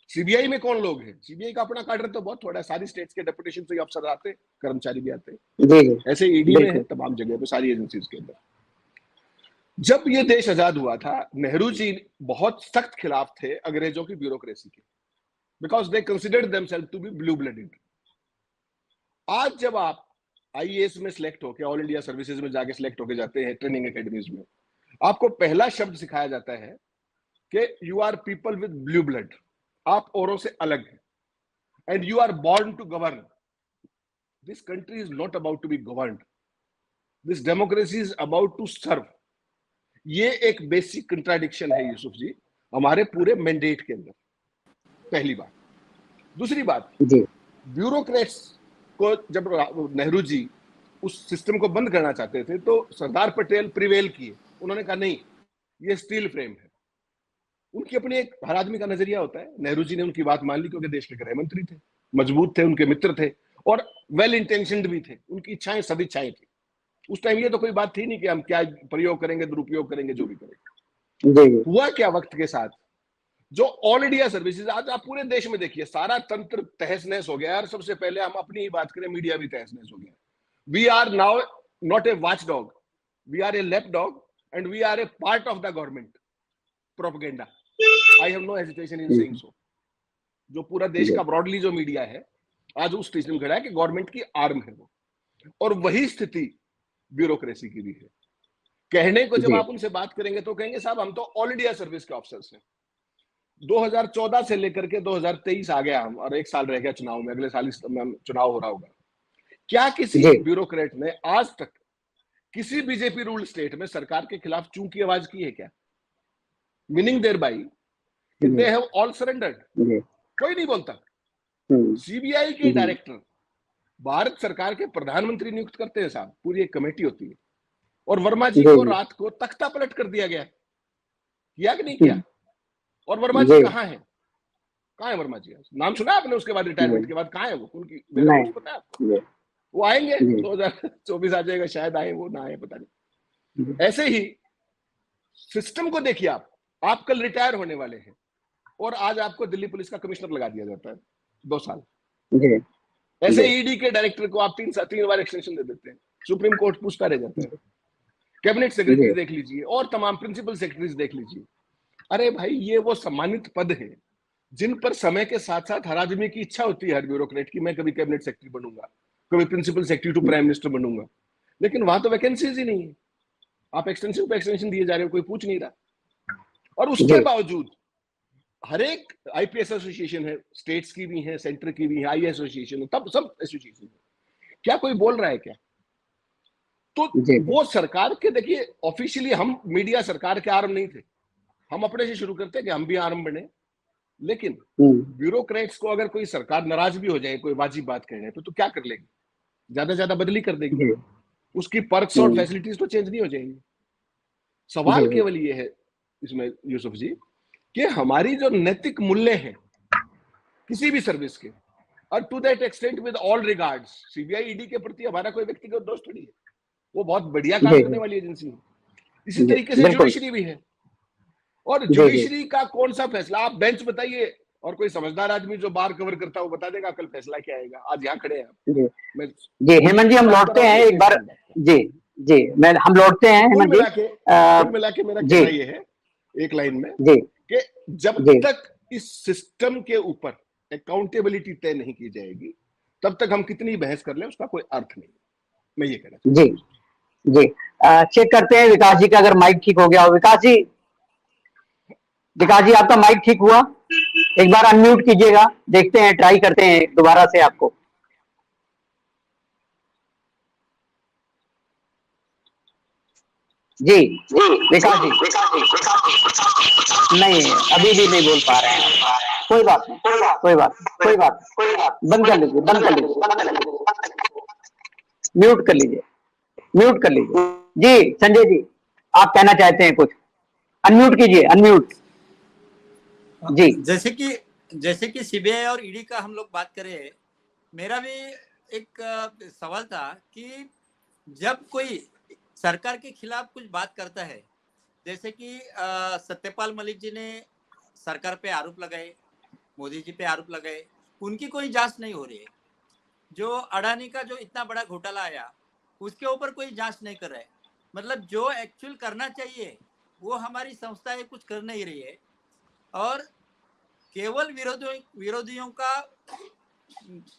सीबीआई में कौन लोग हैं? सीबीआई का अपना काडर तो बहुत थोड़ा है, सारी स्टेट्स के डेपुटेशन से अफसर आते हैं, कर्मचारी भी आते हैं। जी ऐसे ईडी में है, तमाम जगह पे, सारी एजेंसीज के अंदर। जब ये देश आजाद हुआ था, नेहरू जी बहुत सख्त खिलाफ थे अंग्रेजों की ब्यूरोक्रेसी के, because they considered themselves to be blue blooded. आज जब आप आईएएस में सिलेक्ट होकर, ऑल इंडिया सर्विसेज में जाके सिलेक्ट होके जाते हैं ट्रेनिंग एकेडमीज में, आपको पहला शब्द सिखाया जाता है कि you are people with blue blood, आप औरों से अलग हैं, and you are born to govern. This country is not about to be governed, this democracy is about to serve. ये एक बेसिक कंट्राडिक्शन है यूसुफ जी हमारे पूरे मैंडेट के अंदर, पहली बात। दूसरी बात, ब्यूरोक्रेट्स को जब नेहरू जी उस सिस्टम को बंद करना चाहते थे तो सरदार पटेल प्रिवेल किए, उन्होंने कहा नहीं, ये स्टील फ्रेम है। उनकी अपनी एक, हर आदमी का नजरिया होता है, नेहरू जी ने उनकी बात मान ली क्योंकि देश के गृह मंत्री थे, मजबूत थे, उनके मित्र थे और वेल इंटेंशनड भी थे, उनकी इच्छाएं सदिच्छाएं थी। उस टाइम ये तो कोई बात थी नहीं कि हम क्या प्रयोग करेंगे, दुरुपयोग करेंगे, जो भी करेंगे। हुआ क्या वक्त के साथ, जो ऑल इंडिया सर्विसेज, आज आप पूरे देश में देखिए सारा तंत्र तहस नहस हो गया यार। सबसे पहले हम अपनी ही बात करें, मीडिया भी तहस नहस हो गया। We are now not a watch dog, we are a lap dog and we are a part of the government propaganda. I have no hesitation in saying so. जो पूरा देश का ब्रॉडली जो मीडिया है आज उस स्टेज में खड़ा है कि गवर्नमेंट की आर्म है वो, और वही स्थिति ब्यूरोक्रेसी की भी है। कहने को जब आप उनसे बात करेंगे तो कहेंगे साहब हम तो ऑल इंडिया सर्विस के ऑफिसर्स हैं, 2014 से लेकर के 2023 आ गया हम, और 1 साल रह गया चुनाव में, अगले साल चुनाव हो रहा होगा। क्या किसी ब्यूरोक्रेट ने आज तक किसी बीजेपी रूल्ड स्टेट में सरकार के खिलाफ चूं की आवाज की है क्या? Meaning thereby they have all surrendered. कोई नहीं बोलता। सीबीआई के डायरेक्टर भारत सरकार के प्रधानमंत्री नियुक्त करते हैं साहब, पूरी एक कमेटी होती है, और वर्मा जी को रात को तख्ता पलट कर दिया गया, किया कि नहीं किया? और वर्मा जी कहाँ है? कहाँ है वर्मा जी? नाम सुना आपने उसके बाद, रिटायरमेंट के बाद कहाँ है वो? उनकी कुछ पता है आपको? वो आएंगे 2024 आ जाएगा शायद, आए वो ना आए पता नहीं। ऐसे ही सिस्टम को देखिए आप कल रिटायर होने वाले हैं और आज आपको दिल्ली पुलिस का कमिश्नर लगा दिया जाता है 2 साल। ऐसे ईडी के डायरेक्टर को आप 3 बार एक्सटेंशन दे देते हैं, सुप्रीम कोर्ट पूछता रह जाता है। कैबिनेट सेक्रेटरी देख लीजिए और तमाम प्रिंसिपल सेक्रेटरीज देख लीजिए। अरे भाई, ये वो सम्मानित पद है जिन पर समय के साथ साथ हर आदमी की इच्छा होती है, हर ब्यूरोक्रेट की, मैं कभी कैबिनेट सेक्रेटरी बनूंगा, कभी principal secretary to prime minister बनूंगा, लेकिन वहां तो वैकेंसीज ही नहीं है। आप एक्सटेंशन पे एक्सटेंशन दिए जा रहे हो, कोई पूछ नहीं रहा। और उसके बावजूद हर एक आईपीएस एसोसिएशन है, स्टेट्स की भी है, सेंटर की भी है, आई एसोसिएशन है, तब सब एसोसिएशन है, क्या कोई बोल रहा है क्या? तो वो सरकार के, देखिए ऑफिशियली हम मीडिया सरकार के आर्म नहीं थे, हम अपने से शुरू करते हैं कि हम भी आर्म बने, लेकिन ब्यूरोक्रेट्स को अगर कोई सरकार नाराज भी हो जाए कोई वाजिब बात कहने पे तो क्या कर लेगी? ज्यादा बदली कर देगी, उसकी पर्क्स और फैसिलिटीज तो चेंज नहीं हो जाएंगी। सवाल केवल ये है इसमें यूसुफ जी कि हमारी जो नैतिक मूल्य हैं किसी भी सर्विस के, और to that extent with all regards, CBI ED के प्रति हमारा कोई व्यक्तिगत दोष थोड़ी है, वो बहुत बढ़िया काम करने वाली एजेंसी है। इसी तरीके से जुडिशरी भी है, और जुडिशरी का कौन सा फैसला, आप बेंच बताइए और कोई समझदार आदमी जो बार कवर करता है वो बता देगा कल फैसला क्या आएगा। आज यहाँ खड़े हैं जी हेमंत जी, हम लौटते हैं एक बार। जी हम लौटते हैं हेमंत जी। कुल मिला के मेरा कहना ये है एक लाइन में कि जब तक इस सिस्टम के ऊपर अकाउंटेबिलिटी तय नहीं की जाएगी तब तक हम कितनी बहस कर लें उसका कोई अर्थ नहीं। मैं ये कहना चाहता हूं। जी चेक करते हैं विकास जी का, अगर माइक ठीक हो गया हो। विकास जी आपका माइक ठीक हुआ? एक बार अनम्यूट कीजिएगा, देखते हैं, ट्राई करते हैं दोबारा से आपको। जी विकास जी नहीं, अभी भी नहीं बोल पा रहे हैं। कोई बात नहीं, बंद कर लीजिए, म्यूट कर लीजिए। जी संजय जी, आप कहना चाहते हैं कुछ? अनम्यूट कीजिए, अनम्यूट। जी जैसे कि सीबीआई और ईडी का हम लोग बात करें, मेरा भी एक सवाल था कि जब कोई सरकार के खिलाफ कुछ बात करता है, जैसे कि सत्यपाल मलिक जी ने सरकार पे आरोप लगाए, मोदी जी पे आरोप लगाए, उनकी कोई जांच नहीं हो रही है। जो अडानी का जो इतना बड़ा घोटाला आया, उसके ऊपर कोई जांच नहीं कर रहा है। मतलब जो एक्चुअल करना चाहिए वो हमारी संस्थाएं कुछ कर नहीं रही है, और केवल विरोधियों का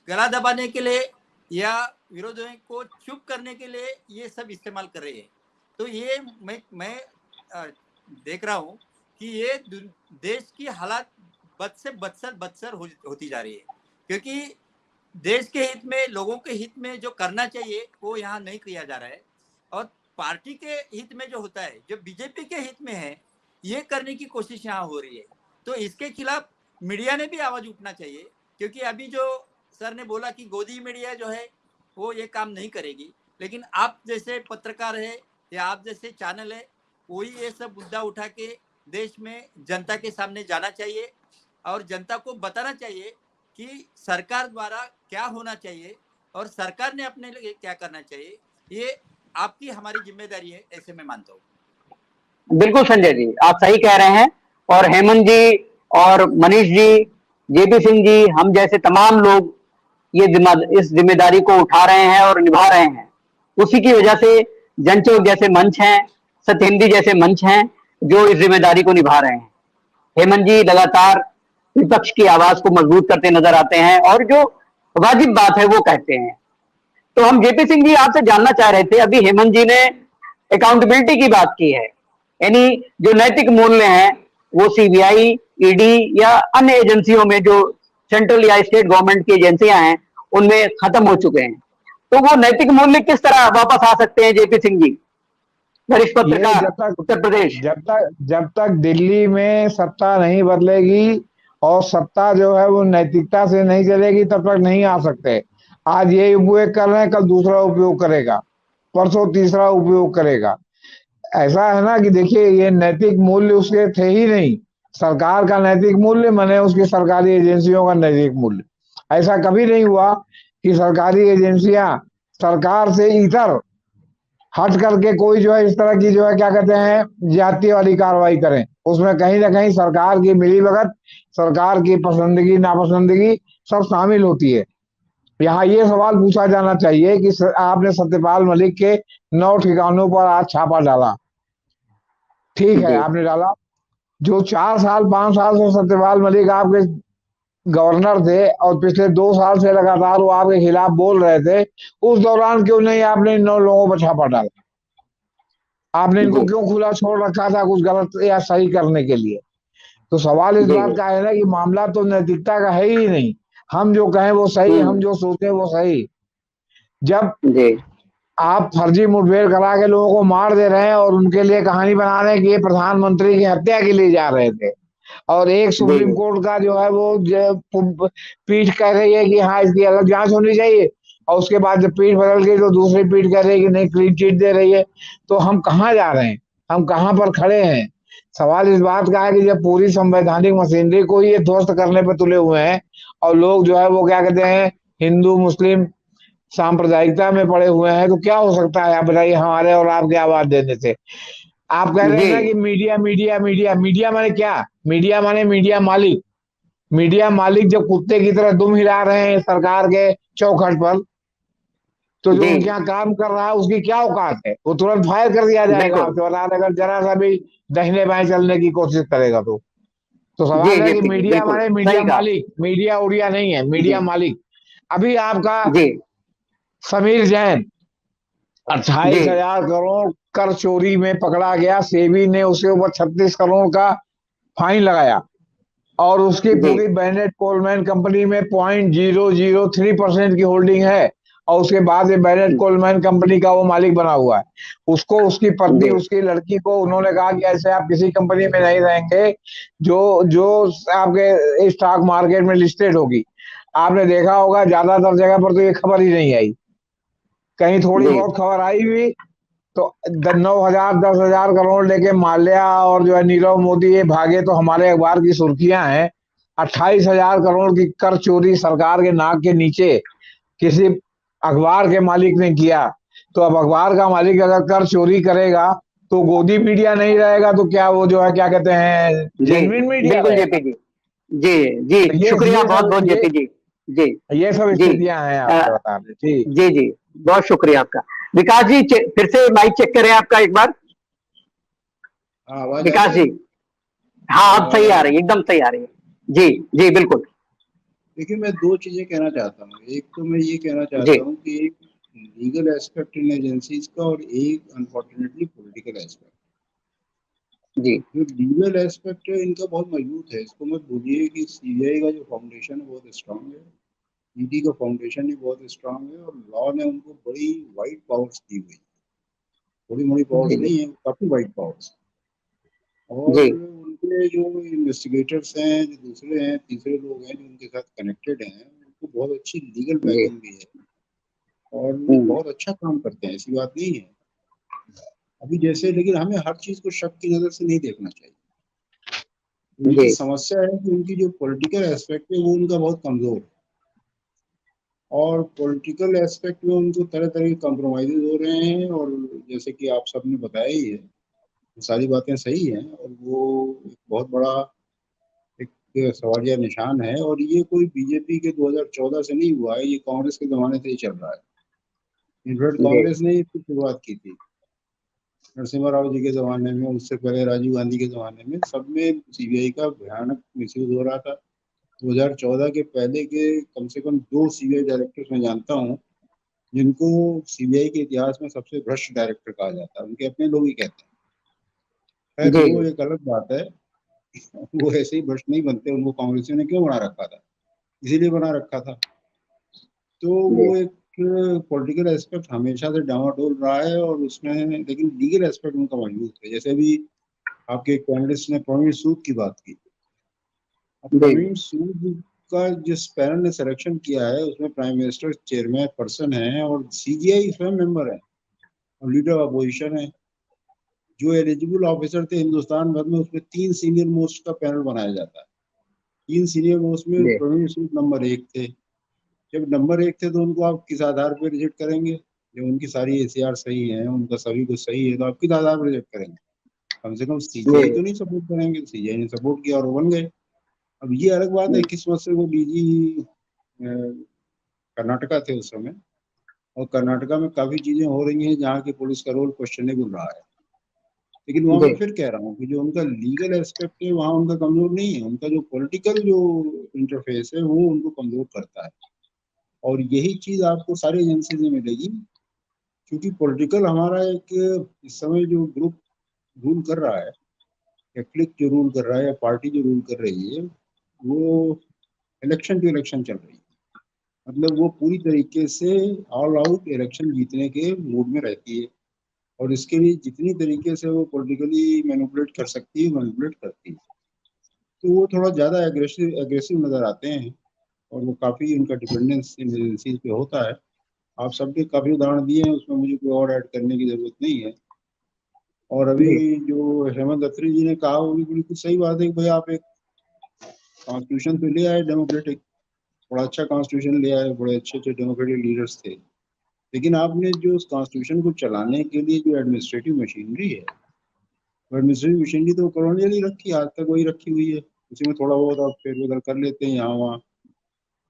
गला दबाने के लिए या विरोधियों को चुप करने के लिए ये सब इस्तेमाल कर रही है। तो ये मैं देख रहा हूँ कि ये देश की हालात बद से बदतर होती जा रही है, क्योंकि देश के हित में, लोगों के हित में जो करना चाहिए वो यहाँ नहीं किया जा रहा है, और पार्टी के हित में जो होता है, जो बीजेपी के हित में है, ये करने की कोशिश यहाँ हो रही है। तो इसके खिलाफ मीडिया ने भी आवाज उठना चाहिए, क्योंकि अभी जो सर ने बोला कि गोदी मीडिया जो है वो ये काम नहीं करेगी, लेकिन आप जैसे पत्रकार है या आप जैसे चैनल है, वही ये सब मुद्दा उठा के देश में जनता के सामने जाना चाहिए और जनता को बताना चाहिए कि सरकार द्वारा क्या होना चाहिए और सरकार ने अपने लिए क्या करना चाहिए। ये आपकी हमारी जिम्मेदारी है, ऐसे मैं मानता हूँ। बिल्कुल संजय जी, आप सही कह रहे हैं। और हेमंत जी और मनीष जी, जेपी सिंह जी, हम जैसे तमाम लोग ये इस जिम्मेदारी को उठा रहे हैं और निभा रहे हैं। उसी की वजह से जनचौक जैसे मंच हैं, सत्य हिंदी जैसे मंच हैं, जो इस जिम्मेदारी को निभा रहे हैं। हेमंत जी लगातार विपक्ष की आवाज को मजबूत करते नजर आते हैं और जो वाजिब बात है वो कहते हैं। तो हम जेपी सिंह जी आपसे जानना चाह रहे थे, अभी हेमंत जी ने अकाउंटेबिलिटी की बात की है, यानी जो नैतिक मूल्य हैं वो सीबीआई, ईडी या अन्य एजेंसियों में, जो सेंट्रल या स्टेट गवर्नमेंट की एजेंसियां हैं, उनमें खत्म हो चुके हैं। तो वो नैतिक मूल्य किस तरह वापस आ सकते हैं जेपी सिंह जी, वरिष्ठ पत्रकार उत्तर प्रदेश? जब तक दिल्ली में सत्ता नहीं बदलेगी और सत्ता जो है वो नैतिकता से नहीं चलेगी, तब तक नहीं आ सकते। आज ये उपयोग कर रहे हैं, कल दूसरा उपयोग करेगा, परसों तीसरा उपयोग करेगा। ऐसा है ना कि देखिए, ये नैतिक मूल्य उसके थे ही नहीं। सरकार का नैतिक मूल्य माने उसकी सरकारी एजेंसियों का नैतिक मूल्य। ऐसा कभी नहीं हुआ कि सरकारी एजेंसियां सरकार से इतर हट करके कोई जो है इस तरह की जो है क्या कहते हैं ज्यादती वाली कार्रवाई करें। उसमें कहीं ना कहीं सरकार की मिलीभगत, सरकार की पसंदगी नापसंदगी सब शामिल होती है। यहाँ ये सवाल पूछा जाना चाहिए कि आपने सत्यपाल मलिक के 9 ठिकानों पर आज छापा डाला, ठीक है, आपने डाला। जो 4 साल 5 साल से सत्यपाल मलिक आपके गवर्नर थे और पिछले 2 साल से लगातार वो आपके खिलाफ बोल रहे थे, उस दौरान क्यों नहीं आपने इन 9 लोगों पर छापा डाला? आपने इनको क्यों खुला छोड़ रखा था कुछ गलत या सही करने के लिए? तो सवाल इस बात का है ना कि मामला तो नैतिकता का है ही नहीं। हम जो कहें वो सही, हम जो सोचें वो सही। जब आप फर्जी मुठभेड़ करा के लोगों को मार दे रहे हैं और उनके लिए कहानी बना रहे हैं कि ये प्रधानमंत्री की हत्या के लिए जा रहे थे, और एक सुप्रीम कोर्ट का जो है वो पीठ कह रही है कि हाँ इसकी अलग जांच होनी चाहिए, और उसके बाद जब पीठ बदल गई तो दूसरी पीठ कह रही है कि नहीं क्लीन चिट दे रही है। तो हम कहाँ जा रहे हैं, हम कहाँ पर खड़े हैं? सवाल इस बात का है कि जब पूरी संवैधानिक मशीनरी को ये ध्वस्त करने पर तुले हुए हैं और लोग जो है वो क्या कहते हैं हिंदू मुस्लिम सांप्रदायिकता में पड़े हुए हैं, तो क्या हो सकता है आप बताइए हमारे और आपके आवाज देने से? आप कह रहे हैं ना कि मीडिया मीडिया मीडिया मीडिया माने क्या? मीडिया माने मीडिया मालिक। मीडिया मालिक जब कुत्ते की तरह दुम हिला रहे हैं सरकार के चौखट पर, तो जो उनके यहाँ काम कर रहा है उसकी क्या औकात है? वो तुरंत फायर कर दिया जाएगा अगर जरा सा भी दाहिने बाएं चलने की कोशिश करेगा तो। सवाल है कि मीडिया माने मीडिया मालिक, मीडिया उड़िया नहीं है, मीडिया मालिक। अभी आपका समीर जैन 28,000 करोड़ कर चोरी में पकड़ा गया, सेबी ने उसके ऊपर 36 करोड़ का फाइन लगाया, और उसकी पूरी बेनेट कोलमैन कंपनी में 0.003% की होल्डिंग है, और उसके बाद में बेनेट कोलमैन कंपनी का वो मालिक बना हुआ है। उसको, उसकी पत्नी, उसकी लड़की को उन्होंने कहा कि ऐसे आप किसी कंपनी में नहीं रहेंगे जो आपके स्टॉक मार्केट में लिस्टेड होगी। आपने देखा होगा ज्यादातर जगह पर तो ये खबर ही नहीं आई, कहीं थोड़ी बहुत खबर आई भी तो 9,000 10,000 करोड़ लेके माल्या और जो है नीरव मोदी ये भागे, तो हमारे अखबार की सुर्खियां हैं 28,000 करोड़ की कर चोरी सरकार के नाक के नीचे किसी अखबार के मालिक ने किया। तो अब अखबार का मालिक अगर कर चोरी करेगा तो गोदी मीडिया नहीं रहेगा, तो क्या वो जो है क्या कहते हैं जी जेन्युइन मीडिया बिल्कुल रहेगा। जेपी जी। जी जी, तो शुक्रिया बहुत बहुत जेपी जी। जी ये सब जी। स्थितियां हैं आपके बता रहे। ठीक। जी जी, बहुत शुक्रिया आपका। विकास जी, फिर से माइक चेक करें आपका एक बार। हाँ, आवाज आ विकास रही जी, है? हाँ अब आवाज सही आ आ रही रही है? है, एकदम सही आ रही है। जी जी बिल्कुल। देखिए, मैं दो चीजें कहना चाहता हूँ। एक तो मैं ये कहना जी चाहता हूँ कि एक लीगल एस्पेक्ट इन एजेंसीज का, और एक अनफॉर्चुनेटली पॉलिटिकल एस्पेक्ट। जी जो लीगल एस्पेक्ट है इनका बहुत मजबूत है, इसको मत भूलिए कि सीबीआई का जो फाउंडेशन है बहुत स्ट्रांग है, ईडी का फाउंडेशन भी बहुत स्ट्रांग है, और लॉ ने उनको बड़ी वाइड पावर्स दी हुई है। थोड़ी मोड़ी पावर्स जी नहीं है, काफी वाइड पावर्स। और जी उनके जो इन्वेस्टिगेटर्स हैं, जो दूसरे हैं, तीसरे लोग हैं जो उनके साथ कनेक्टेड हैं, उनको बहुत अच्छी लीगल जी। बैकिंग भी है, और वो बहुत अच्छा काम करते हैं, ऐसी बात नहीं है। अभी जैसे, लेकिन हमें हर चीज को शक की नजर से नहीं देखना चाहिए। उनकी जी समस्या है कि उनकी जो पॉलिटिकल एस्पेक्ट है वो उनका बहुत कमजोर है, और पॉलिटिकल एस्पेक्ट में उनको तरह तरह के कॉम्प्रोमाइजेज हो रहे हैं। और जैसे कि आप सबने बताया ही है, वो सारी बातें सही हैं, और वो एक बहुत बड़ा एक सवालिया निशान है। और ये कोई बीजेपी के 2014 से नहीं हुआ है, ये कांग्रेस के जमाने से ही चल रहा है। इनफैक्ट जी कांग्रेस ने इसकी शुरुआत की थी नरसिम्हा राव जी के जमाने में, उससे पहले राजीव गांधी के जमाने में, सब में सीबीआई का भयानक मिसयूज हो रहा था। 2014 के पहले के कम से कम दो सीबीआई डायरेक्टर्स मैं जानता हूँ जिनको सीबीआई के इतिहास में सबसे भ्रष्ट डायरेक्टर कहा जाता है, उनके अपने लोग ही कहते हैं। खैर, जी वो एक अलग बात है। वो ऐसे ही भ्रष्ट नहीं बनते, उनको कांग्रेसियों ने क्यों बना रखा था? इसीलिए बना रखा था। तो जी वो एक पॉलिटिकल एस्पेक्ट हमेशा से डामाडोल रहा है, और उसमें लेकिन लीगल एस्पेक्ट उनका मजबूत है। जैसे अभी आपके पैनलिस्ट ने प्रवीण सूद की बात की। अब जी प्रवीण सूद का जिस पैनल ने सिलेक्शन किया है उसमें प्राइम मिनिस्टर चेयरमैन पर्सन है, और सीजीआई स्वयं मेंबर है, और लीडर ऑफ अपोजिशन है। जो एलिजिबल ऑफिसर थे हिंदुस्तान भर में, उसमें 3 सीनियर मोस्ट का पैनल बनाया जाता है। 3 सीनियर मोस्ट में जी प्रवीण सूद नंबर 1 थे। जब नंबर 1 थे तो उनको आप किस आधार पर रिजेक्ट करेंगे? जब उनकी सारी एसीआर सही है, उनका सभी कुछ सही है, तो आप किस आधार पर रिजेक्ट करेंगे? कम से कम सीजीआई तो नहीं सपोर्ट करेंगे। सीजीआई ने सपोर्ट किया और वो बन गए। अब ये अलग बात है, किस्मत से वो डीजी कर्नाटका थे उस समय, और कर्नाटका में काफी चीजें हो रही हैं जहाँ की पुलिस का रोल क्वेश्चनेबल रहा है। लेकिन वहां मैं जी फिर कह रहा हूँ कि जो उनका लीगल एस्पेक्ट है वहाँ उनका कमजोर नहीं है, उनका जो पॉलिटिकल जो इंटरफेस है वो उनको कमजोर करता है। और यही चीज आपको सारी एजेंसी में मिलेगी, क्योंकि पॉलिटिकल हमारा एक इस समय जो ग्रुप रूल कर रहा है, या क्लिक जो रूल कर रहा है, या पार्टी जो रूल कर रही है, वो इलेक्शन टू इलेक्शन चल रही है। मतलब वो पूरी तरीके से ऑल आउट इलेक्शन जीतने के मूड में रहती है, और इसके लिए जितनी तरीके से वो पॉलिटिकली मैनिपुलेट कर सकती है मैनिपुलेट करती है। तो वो थोड़ा ज़्यादा एग्रेसिव एग्रेसिव नज़र आते हैं, और वो काफ़ी उनका डिपेंडेंस इन एजेंसीज पे होता है। आप सबके काफ़ी उदाहरण दिए हैं, उसमें मुझे कोई और ऐड करने की ज़रूरत नहीं है। और अभी जी जो हेमंत अत्री जी ने कहा वो भी बिल्कुल सही बात है कि भाई आप एक कॉन्स्टिट्यूशन तो ले आए डेमोक्रेटिक, बड़ा अच्छा कॉन्स्टिट्यूशन ले आए, बड़े अच्छे अच्छे डेमोक्रेटिक लीडर्स थे, लेकिन आपने जो उस कॉन्स्टिट्यूशन को चलाने के लिए जो एडमिनिस्ट्रेटिव मशीनरी है, वो एडमिनिस्ट्रेटिव मशीनरी तो कॉलोनियल ही रखी है, आज तक वही रखी हुई है। उसी में थोड़ा बहुत आप फेरबदल कर लेते हैं यहाँ वहाँ।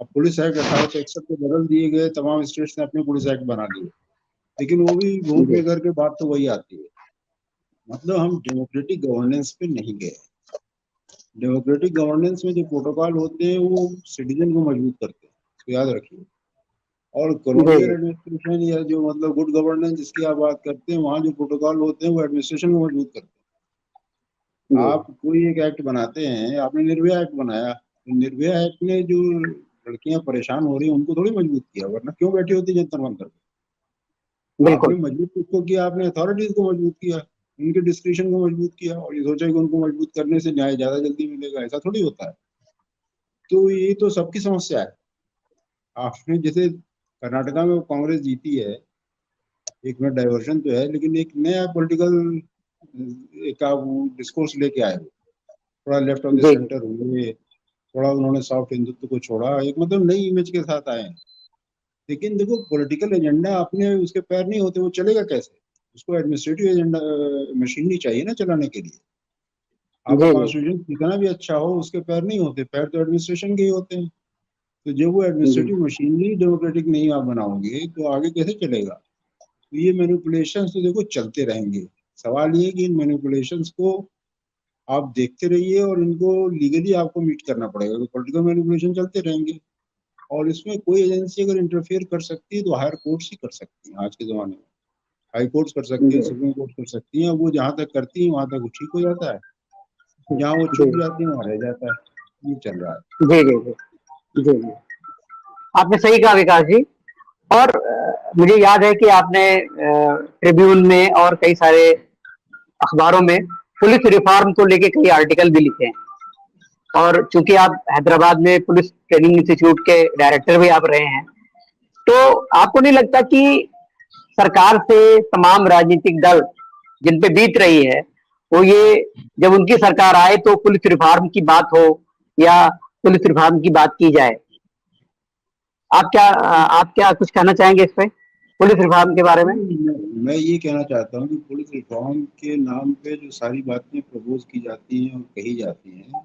अब पुलिस एक्ट 1861 के बदल दिए गए, तमाम स्टेट्स ने अपने पुलिस एक्ट बना लिए, लेकिन वो भी घूम जी फिर करके बात तो वही आती है। मतलब हम डेमोक्रेटिक गवर्नेंस पे नहीं गए। डेमोक्रेटिक गवर्नेंस में जो प्रोटोकॉल होते हैं वो सिटीजन को मजबूत करते हैं, इसको याद रखिए। और कॉलोनियल जी एडमिनिस्ट्रेशन, या जो मतलब गुड गवर्नेंस जिसकी आप बात करते हैं, वहाँ जो प्रोटोकॉल होते हैं वो एडमिनिस्ट्रेशन को मजबूत करते हैं। जी आप कोई एक एक्ट बनाते हैं, आपने निर्भया एक्ट बनाया, तो निर्भया एक्ट ने जो लड़कियां परेशान हो रही हैं उनको थोड़ी मजबूत किया, वरना क्यों बैठी होती जंतर मंतर पे? आपने बिल्कुल मजबूत किसको किया? आपने अथॉरिटीज को मजबूत किया, उनके डिस्क्रिप्शन को मजबूत किया, और ये सोचा कि उनको मजबूत करने से न्याय ज्यादा जल्दी मिलेगा। ऐसा थोड़ी होता है। तो ये तो सबकी समस्या है। आपने जैसे कर्नाटका में कांग्रेस जीती है, एक में डाइवर्शन तो है, लेकिन एक नया पॉलिटिकल एक आप डिस्कोर्स लेके आए हो, थोड़ा लेफ्ट ऑफ द जी सेंटर हुए, थोड़ा उन्होंने सॉफ्ट हिंदुत्व को छोड़ा, एक मतलब नई इमेज के साथ आए हैं। लेकिन देखो पॉलिटिकल एजेंडा अपने उसके पैर नहीं होते, वो चलेगा कैसे? उसको एडमिनिस्ट्रेटिव एजेंडा मशीनरी चाहिए ना चलाने के लिए। आपका जी कॉन्स्टिट्यूशन कितना भी अच्छा हो, उसके पैर नहीं होते, पैर तो एडमिनिस्ट्रेशन के ही होते हैं। तो जब वो जी एडमिनिस्ट्रेटिव मशीनरी डेमोक्रेटिक नहीं आप बनाओगे तो आगे कैसे चलेगा? तो ये मैनिपुलेशन तो देखो चलते रहेंगे। सवाल ये है कि इन मैनिपुलेशंस को आप देखते रहिए और इनको लीगली आपको मीट करना पड़ेगा। तो पॉलिटिकल मैनिपुलेशन चलते रहेंगे और इसमें कोई एजेंसी अगर इंटरफेयर कर सकती है तो हायर कोर्ट्स ही कर सकती हैं आज के जमाने में। हाई कोर्ट्स कर सकती है, जी सुप्रीम कोर्ट कर सकती है। वो जहां तक करती है वहां तक वो ठीक हो जाता है, जहाँ वो जी चूक जाती है वहां रह जाता है। ये चल रहा है। जी जी जी जी जी। आपने सही कहा विकास जी। और मुझे याद है कि आपने ट्रिब्यून में और कई सारे अखबारों में पुलिस रिफॉर्म को लेके कई आर्टिकल भी लिखे हैं। और चूंकि आप हैदराबाद में पुलिस ट्रेनिंग इंस्टीट्यूट के डायरेक्टर भी आप रहे हैं, तो आपको नहीं लगता कि सरकार से तमाम राजनीतिक दल जिन पे बीत रही है, वो ये जब उनकी सरकार आए तो पुलिस रिफॉर्म की बात हो या पुलिस रिफॉर्म की बात की जाए। आप क्या कुछ कहना चाहेंगे इस पे, पुलिस रिफॉर्म के बारे में? मैं ये कहना चाहता हूँ कि पुलिस रिफॉर्म के नाम पे जो सारी बातें प्रपोज की जाती हैं और कही जाती हैं,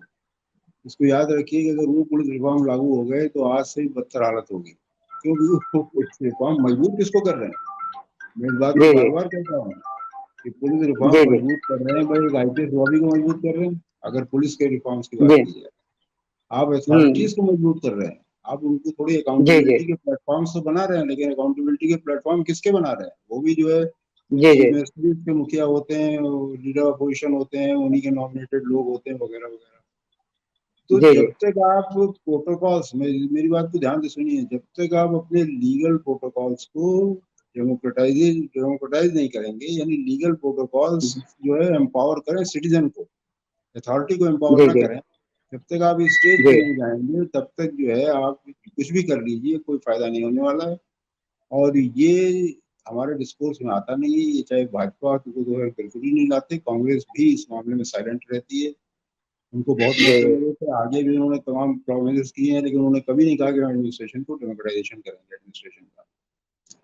इसको याद रखिए कि अगर वो पुलिस रिफॉर्म लागू हो गए तो आज से भी बदतर हालत होगी। क्योंकि वो पुलिस रिफॉर्म मजबूर किसको कर रहे हैं? मैं इस बात को जी बार जी बार कहता हूँ कि पुलिस रिफॉर्म जी जी मजबूत कर रहे हैं भाई, आईपीएस लॉबी को मजबूत कर रहे हैं। अगर पुलिस के रिफॉर्म्स की बात जी की जाए, आप हम्म अथॉरिटीज को मजबूत कर रहे हैं। आप उनको थोड़ी जी जी अकाउंटेबिलिटी के प्लेटफॉर्म्स तो बना रहे हैं, लेकिन अकाउंटेबिलिटी के प्लेटफॉर्म किसके बना रहे हैं? वो भी जो है जी जी चीफ मिनिस्ट्रीज के मुखिया होते हैं, लीडर अपोजिशन होते हैं, उन्हीं के नॉमिनेटेड लोग होते हैं वगैरह वगैरह। तो जी जी जब तक आप प्रोटोकॉल्स में, मेरी बात को ध्यान से सुनिए, जब तक आप अपने लीगल प्रोटोकॉल्स को डेमोक्रेटाइज नहीं करेंगे, यानी लीगल प्रोटोकॉल्स जो है एम्पावर करें सिटीजन को, अथॉरिटी को एम्पावर जी ना जी करें, जब तक आप इस स्टेज जी पे नहीं जाएंगे तब तक जो है आप कुछ भी कर लीजिए, कोई फायदा नहीं होने वाला है। और ये हमारे डिस्कोर्स में आता नहीं है। ये चाहे भाजपा को जो है बिल्कुल ही नहीं लाते, कांग्रेस भी इस मामले में साइलेंट रहती है। उनको बहुत जी मौके मिले थे, आगे भी उन्होंने तमाम प्रोमिस किए हैं, लेकिन उन्होंने कभी नहीं कहा कि हम एडमिनिस्ट्रेशन को डेमोक्रेटाइजेशन करेंगे। एडमिनिस्ट्रेशन का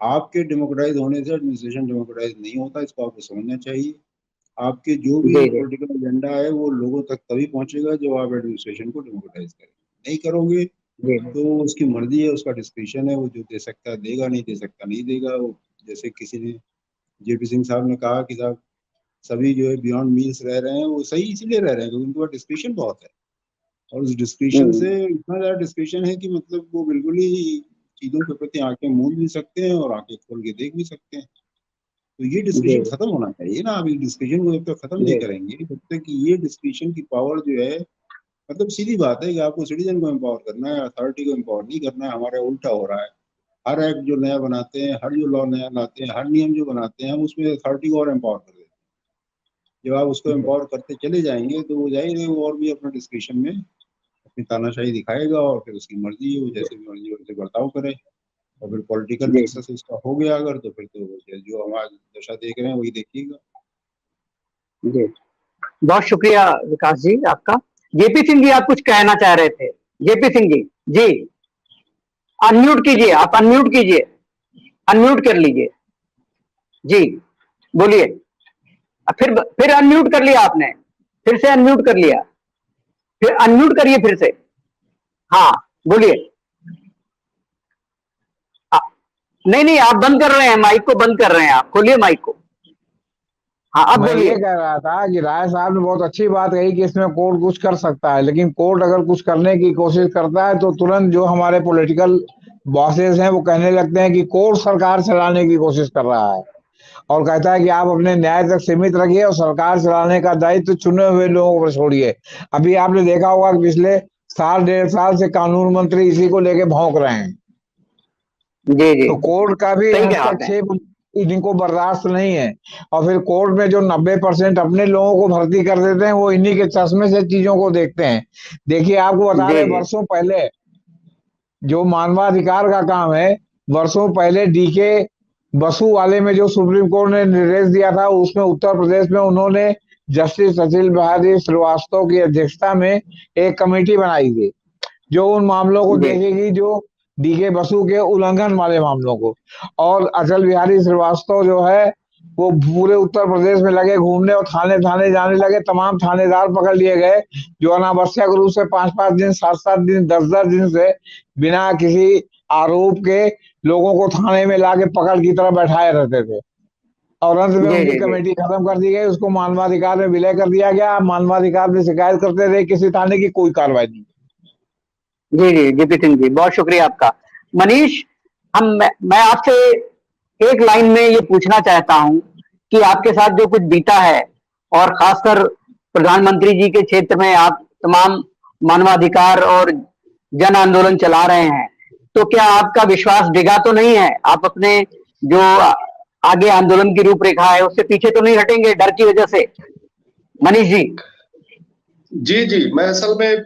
आपके डेमोक्रेटाइज होने से एडमिनिस्ट्रेशन डेमोक्रेटाइज नहीं होता, इसको आपको समझना चाहिए। आपके जो भी जी जी पॉलिटिकल एजेंडा है वो लोगों तक तभी पहुंचेगा जब आप एडमिनिस्ट्रेशन को डेमोक्रेटाइज करेंगे। नहीं करोगे जी तो उसकी मर्जी है, उसका डिस्क्रिप्शन है, वो जो दे सकता है देगा, नहीं दे सकता नहीं देगा। वो जैसे किसी ने, जेपी सिंह साहब ने कहा कि साहब सभी जो है बियॉन्ड मीन्स रह रहे हैं, वो सही इसीलिए रह रहे हैं क्योंकि उनके पास डिस्क्रिप्शन बहुत है। और उस डिस्क्रिप्शन हम्म से इतना ज्यादा डिस्क्रिप्शन है कि मतलब वो बिल्कुल ही चीजों के प्रति आंखें मूंद भी सकते हैं और आंखें खोल के देख भी सकते हैं। तो ये जी डिस्कशन खत्म होना चाहिए ना। आप इस डिस्कशन को जब तक खत्म नहीं जी करेंगे तब तक ये डिस्कशन की पावर जो है, मतलब सीधी बात है कि आपको सिटीजन को एम्पावर करना है, अथॉरिटी को एम्पावर नहीं करना है। हमारा उल्टा हो रहा है। हर एक्ट जो नया बनाते हैं, हर जो लॉ नया लाते हैं, हर नियम जो बनाते हैं, हम उसमें अथॉरिटी को और एम्पावर कर देते हैं। जब आप उसको एम्पावर करते चले जाएंगे तो वो जाएंगे, वो और भी अपना डिस्कशन में अपनी तानाशाही दिखाएगा और फिर उसकी मर्जी है, वो जैसे भी मर्जी वैसे बर्ताव करे। और फिर पॉलिटिकल जी नेक्सस उसका हो गया अगर, तो फिर तो जो हम आज दशा देख रहे हैं वही देखिएगा। जी। बहुत शुक्रिया विकास जी आपका। जेपी सिंह जी, आप कुछ कहना चाह रहे थे? जेपी सिंह जी, जी अनम्यूट कीजिए, आप अनम्यूट कीजिए, अनम्यूट कर लीजिए। जी बोलिए। फिर अनम्यूट कर लिया आपने, फिर से अनम्यूट कर लिया, फिर अनम्यूट करिए फिर से। हाँ बोलिए। नहीं नहीं, आप बंद कर रहे हैं, माइक को बंद कर रहे हैं, आप खोलिए माइक को। हाँ अब मैं ये बोलिए। कह रहा था कि राय साहब ने बहुत अच्छी बात कही कि इसमें कोर्ट कुछ कर सकता है, लेकिन कोर्ट अगर कुछ करने की कोशिश करता है तो तुरंत जो हमारे पॉलिटिकल बॉसेस हैं वो कहने लगते हैं कि कोर्ट सरकार चलाने की कोशिश कर रहा है, और कहता है कि आप अपने न्याय तक सीमित रखिए और सरकार चलाने का दायित्व चुने हुए लोगों पर छोड़िए। अभी आपने देखा होगा कि पिछले साल 1.5 साल से कानून मंत्री इसी को लेके भौंक रहे हैं। जी जी, तो कोर्ट का भी सही कहा आपने। हस्तक्षेप इनको बर्दाश्त नहीं है। और फिर कोर्ट में जो 90% अपने लोगों को भर्ती कर देते हैं वो इन्हीं के चश्मे से चीजों को देखते हैं। देखिए आपको बता जी रहे, जी वर्षों पहले जो मानवाधिकार का काम है, वर्षों पहले डीके बसु वाले में जो सुप्रीम कोर्ट ने निर्देश दिया था, उसमें उत्तर प्रदेश में उन्होंने जस्टिस अखिल बिहारी श्रीवास्तव की अध्यक्षता में एक कमेटी बनाई थी जो उन मामलों को जी देखेगी जो डीके बसु के उल्लंघन वाले मामलों को। और अटल बिहारी श्रीवास्तव जो है वो पूरे उत्तर प्रदेश में लगे घूमने और थाने थाने जाने लगे। तमाम थानेदार पकड़ लिए गए जो अनावश्यक रूप से 5-5 दिन, 7-7 दिन, 10-10 दिन से बिना किसी आरोप के लोगों को थाने में लाके पकड़ की तरह बैठाए रहते थे। और अंत में उनकी कमेटी खत्म कर दी गई, उसको मानवाधिकार में विलय कर दिया गया। मानवाधिकार में शिकायत करते रहे, किसी थाने की कोई कार्रवाई नहीं। जी जेपी सिंह जी, बहुत शुक्रिया आपका। मनीष, मैं आपसे एक लाइन में ये पूछना चाहता हूं कि आपके साथ जो कुछ बीता है और खासकर प्रधानमंत्री जी के क्षेत्र में आप तमाम मानवाधिकार और जन आंदोलन चला रहे हैं, तो क्या आपका विश्वास डिगा तो नहीं है? आप अपने जो आगे आंदोलन की रूपरेखा है उससे पीछे तो नहीं हटेंगे डर की वजह से? मनीष जी। जी मैं असल में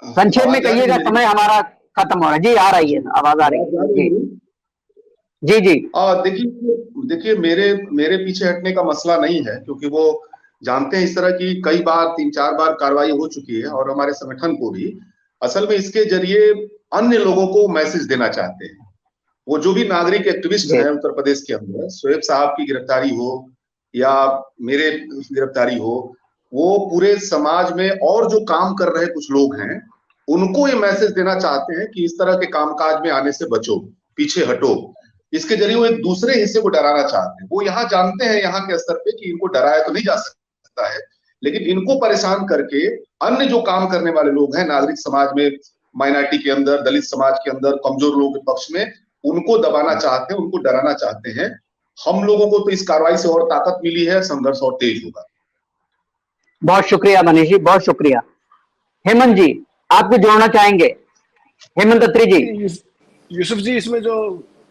संक्षेप में कहिएगा, समय हमारा खत्म हो रहा है। जी आ रही है, आवाज आ रही है। जी जी देखिए मेरे पीछे हटने का मसला नहीं है, क्योंकि वो जानते हैं इस तरह की कई बार 3-4 बार कार्रवाई हो चुकी है और हमारे संगठन को भी असल में इसके जरिए अन्य लोगों को मैसेज देना चाहते हैं। वो जो भी नागरिक एक्टिविस्ट हैं उत्तर प्रदेश के अंदर, शोएब साहब की गिरफ्तारी हो या मेरे गिरफ्तारी हो, वो पूरे समाज में और जो काम कर रहे कुछ लोग हैं उनको ये मैसेज देना चाहते हैं कि इस तरह के कामकाज में आने से बचो, पीछे हटो। इसके जरिए वो एक दूसरे हिस्से को डराना चाहते हैं। वो यहाँ जानते हैं यहाँ के स्तर पे कि इनको डराया तो नहीं जा सकता है, लेकिन इनको परेशान करके अन्य जो काम करने वाले लोग हैं नागरिक समाज में, माइनॉरिटी के अंदर, दलित समाज के अंदर, कमजोर लोगों के पक्ष में, उनको दबाना चाहते हैं, उनको डराना चाहते हैं। हम लोगों को तो इस कार्रवाई से और ताकत मिली है, संघर्ष और तेज होगा। बहुत शुक्रिया मनीष जी, बहुत शुक्रिया। हेमंत जी, आप कुछ जोड़ना चाहेंगे? हेमंत अत्री जी। यूसुफ जी, इसमें जो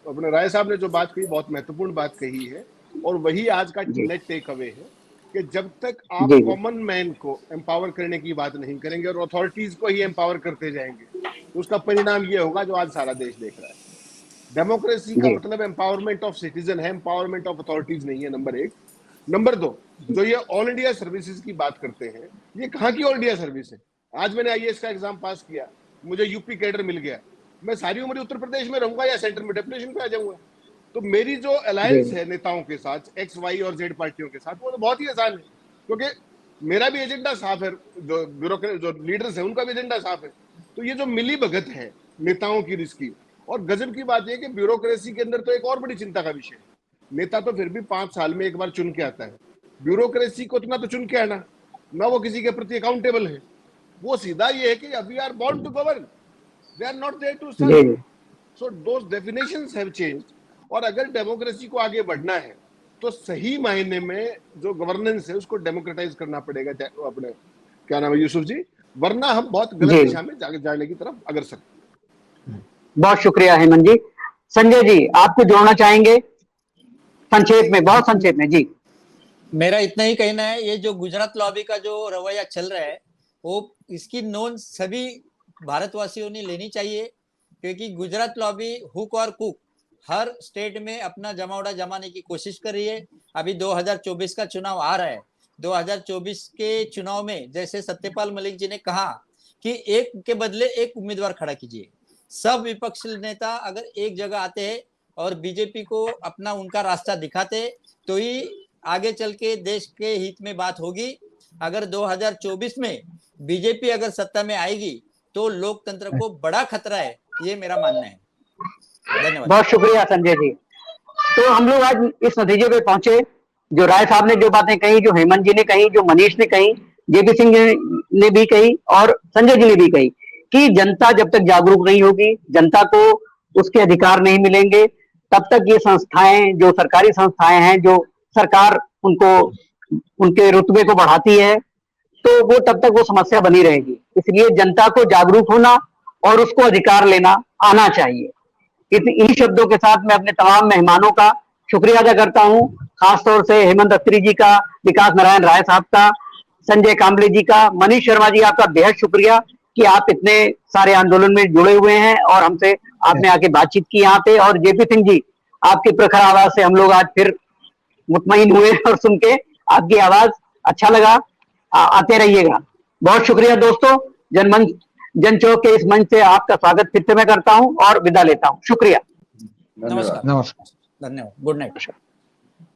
अपने राय साहब ने जो बात कही, बहुत महत्वपूर्ण बात कही है और वही आज का नेट टेक अवे है कि जब तक आप कॉमन मैन को एम्पावर करने की बात नहीं करेंगे और अथॉरिटीज को ही एम्पावर करते जाएंगे, उसका परिणाम ये होगा जो आज सारा देश देख रहा है। डेमोक्रेसी का मतलब एम्पावरमेंट ऑफ सिटीजन है, एम्पावरमेंट ऑफ अथॉरिटीज नहीं है, नंबर 1। नंबर 2, जो ये ऑल इंडिया सर्विसेज की बात करते हैं, ये कहाँ की ऑल इंडिया सर्विस है? आज मैंने IAS का एग्जाम पास किया, मुझे यूपी कैडर मिल गया, मैं सारी उम्र उत्तर प्रदेश में रहूंगा या सेंटर में डेपुटेशन पे आ जाऊंगा? तो मेरी जो अलायंस है नेताओं के साथ, X, Y और Z पार्टियों के साथ, वो तो बहुत ही आसान है, क्योंकि मेरा भी एजेंडा साफ है, जो ब्यूरोक्रेट जो लीडर्स है उनका भी एजेंडा साफ है। तो ये जो मिली भगत है नेताओं की रिस्की, और गजब की बात यह कि ब्यूरोक्रेसी के अंदर तो एक और बड़ी चिंता का विषय है, नेता तो फिर भी 5 साल में एक बार चुन के आता है, ब्यूरोक्रेसी को इतना तो चुन के आना ना, वो किसी के प्रति अकाउंटेबल है। वो सीधा ये है कि we are born to govern, they are not there to serve. So those definitions have changed. और अगर डेमोक्रेसी को आगे बढ़ना है तो सही मायने में जो गवर्नेंस है उसको डेमोक्रेटाइज करना पड़ेगा, अपने क्या नाम है यूसुफ जी, वरना हम बहुत गलत दिशा में जाने की तरफ अग्रसर। बहुत शुक्रिया हेमंत जी। संजय जी, आपको जोड़ना चाहेंगे? संक्षेप में, बहुत संक्षेप में। जी मेरा इतना ही कहना है, ये जो गुजरात लॉबी का जो रवैया चल रहा है वो इसकी नोंद सभी भारतवासियों ने लेनी चाहिए, क्योंकि गुजरात लॉबी हुक और कुक हर स्टेट में अपना जमावड़ा जमाने की कोशिश कर रही है। अभी 2024 का चुनाव आ रहा है, 2024 के चुनाव में जैसे सत्यपाल मलिक जी ने कहा कि एक के बदले एक उम्मीदवार खड़ा कीजिए, सब विपक्षी नेता अगर एक जगह आते हैं और बीजेपी को अपना उनका रास्ता दिखाते तो ही आगे चल के देश के हित में बात होगी। अगर 2024 में बीजेपी अगर सत्ता में आएगी तो लोकतंत्र को बड़ा खतरा है, ये मेरा मानना है। धन्यवाद। बहुत शुक्रिया संजय जी। तो हम लोग आज इस नतीजे पे पहुंचे, जो राय साहब ने जो बातें कही, जो हेमंत जी ने कही, जो मनीष ने कही, जेपी सिंह ने भी कही और संजय जी ने भी कही कि जनता जब तक जागरूक नहीं होगी, जनता को उसके अधिकार नहीं मिलेंगे, तब तक ये संस्थाएं, जो सरकारी संस्थाएं हैं, जो सरकार उनको उनके रुतबे को बढ़ाती है, तो वो तब तक वो समस्या बनी रहेगी। इसलिए जनता को जागरूक होना और उसको अधिकार लेना आना चाहिए। इन्हीं शब्दों के साथ मैं अपने तमाम मेहमानों का शुक्रिया अदा करता हूं, खासतौर से हेमंत अत्री जी का, विकास नारायण राय साहब का, संजय कांबले जी का, मनीष शर्मा जी आपका बेहद शुक्रिया कि आप इतने सारे आंदोलन में जुड़े हुए हैं और हमसे आपने आके बातचीत की यहाँ पे। और जेपी सिंह जी, आपकी प्रखर आवाज से हम लोग आज फिर मुतमईन हुए और सुन के आपकी आवाज अच्छा लगा। आते रहिएगा। बहुत शुक्रिया दोस्तों। जनमंच जनचौक के इस मंच से आपका स्वागत फिर से मैं करता हूं और विदा लेता हूं। शुक्रिया। धन्यवाद। नमस्कार। धन्यवाद। Good night.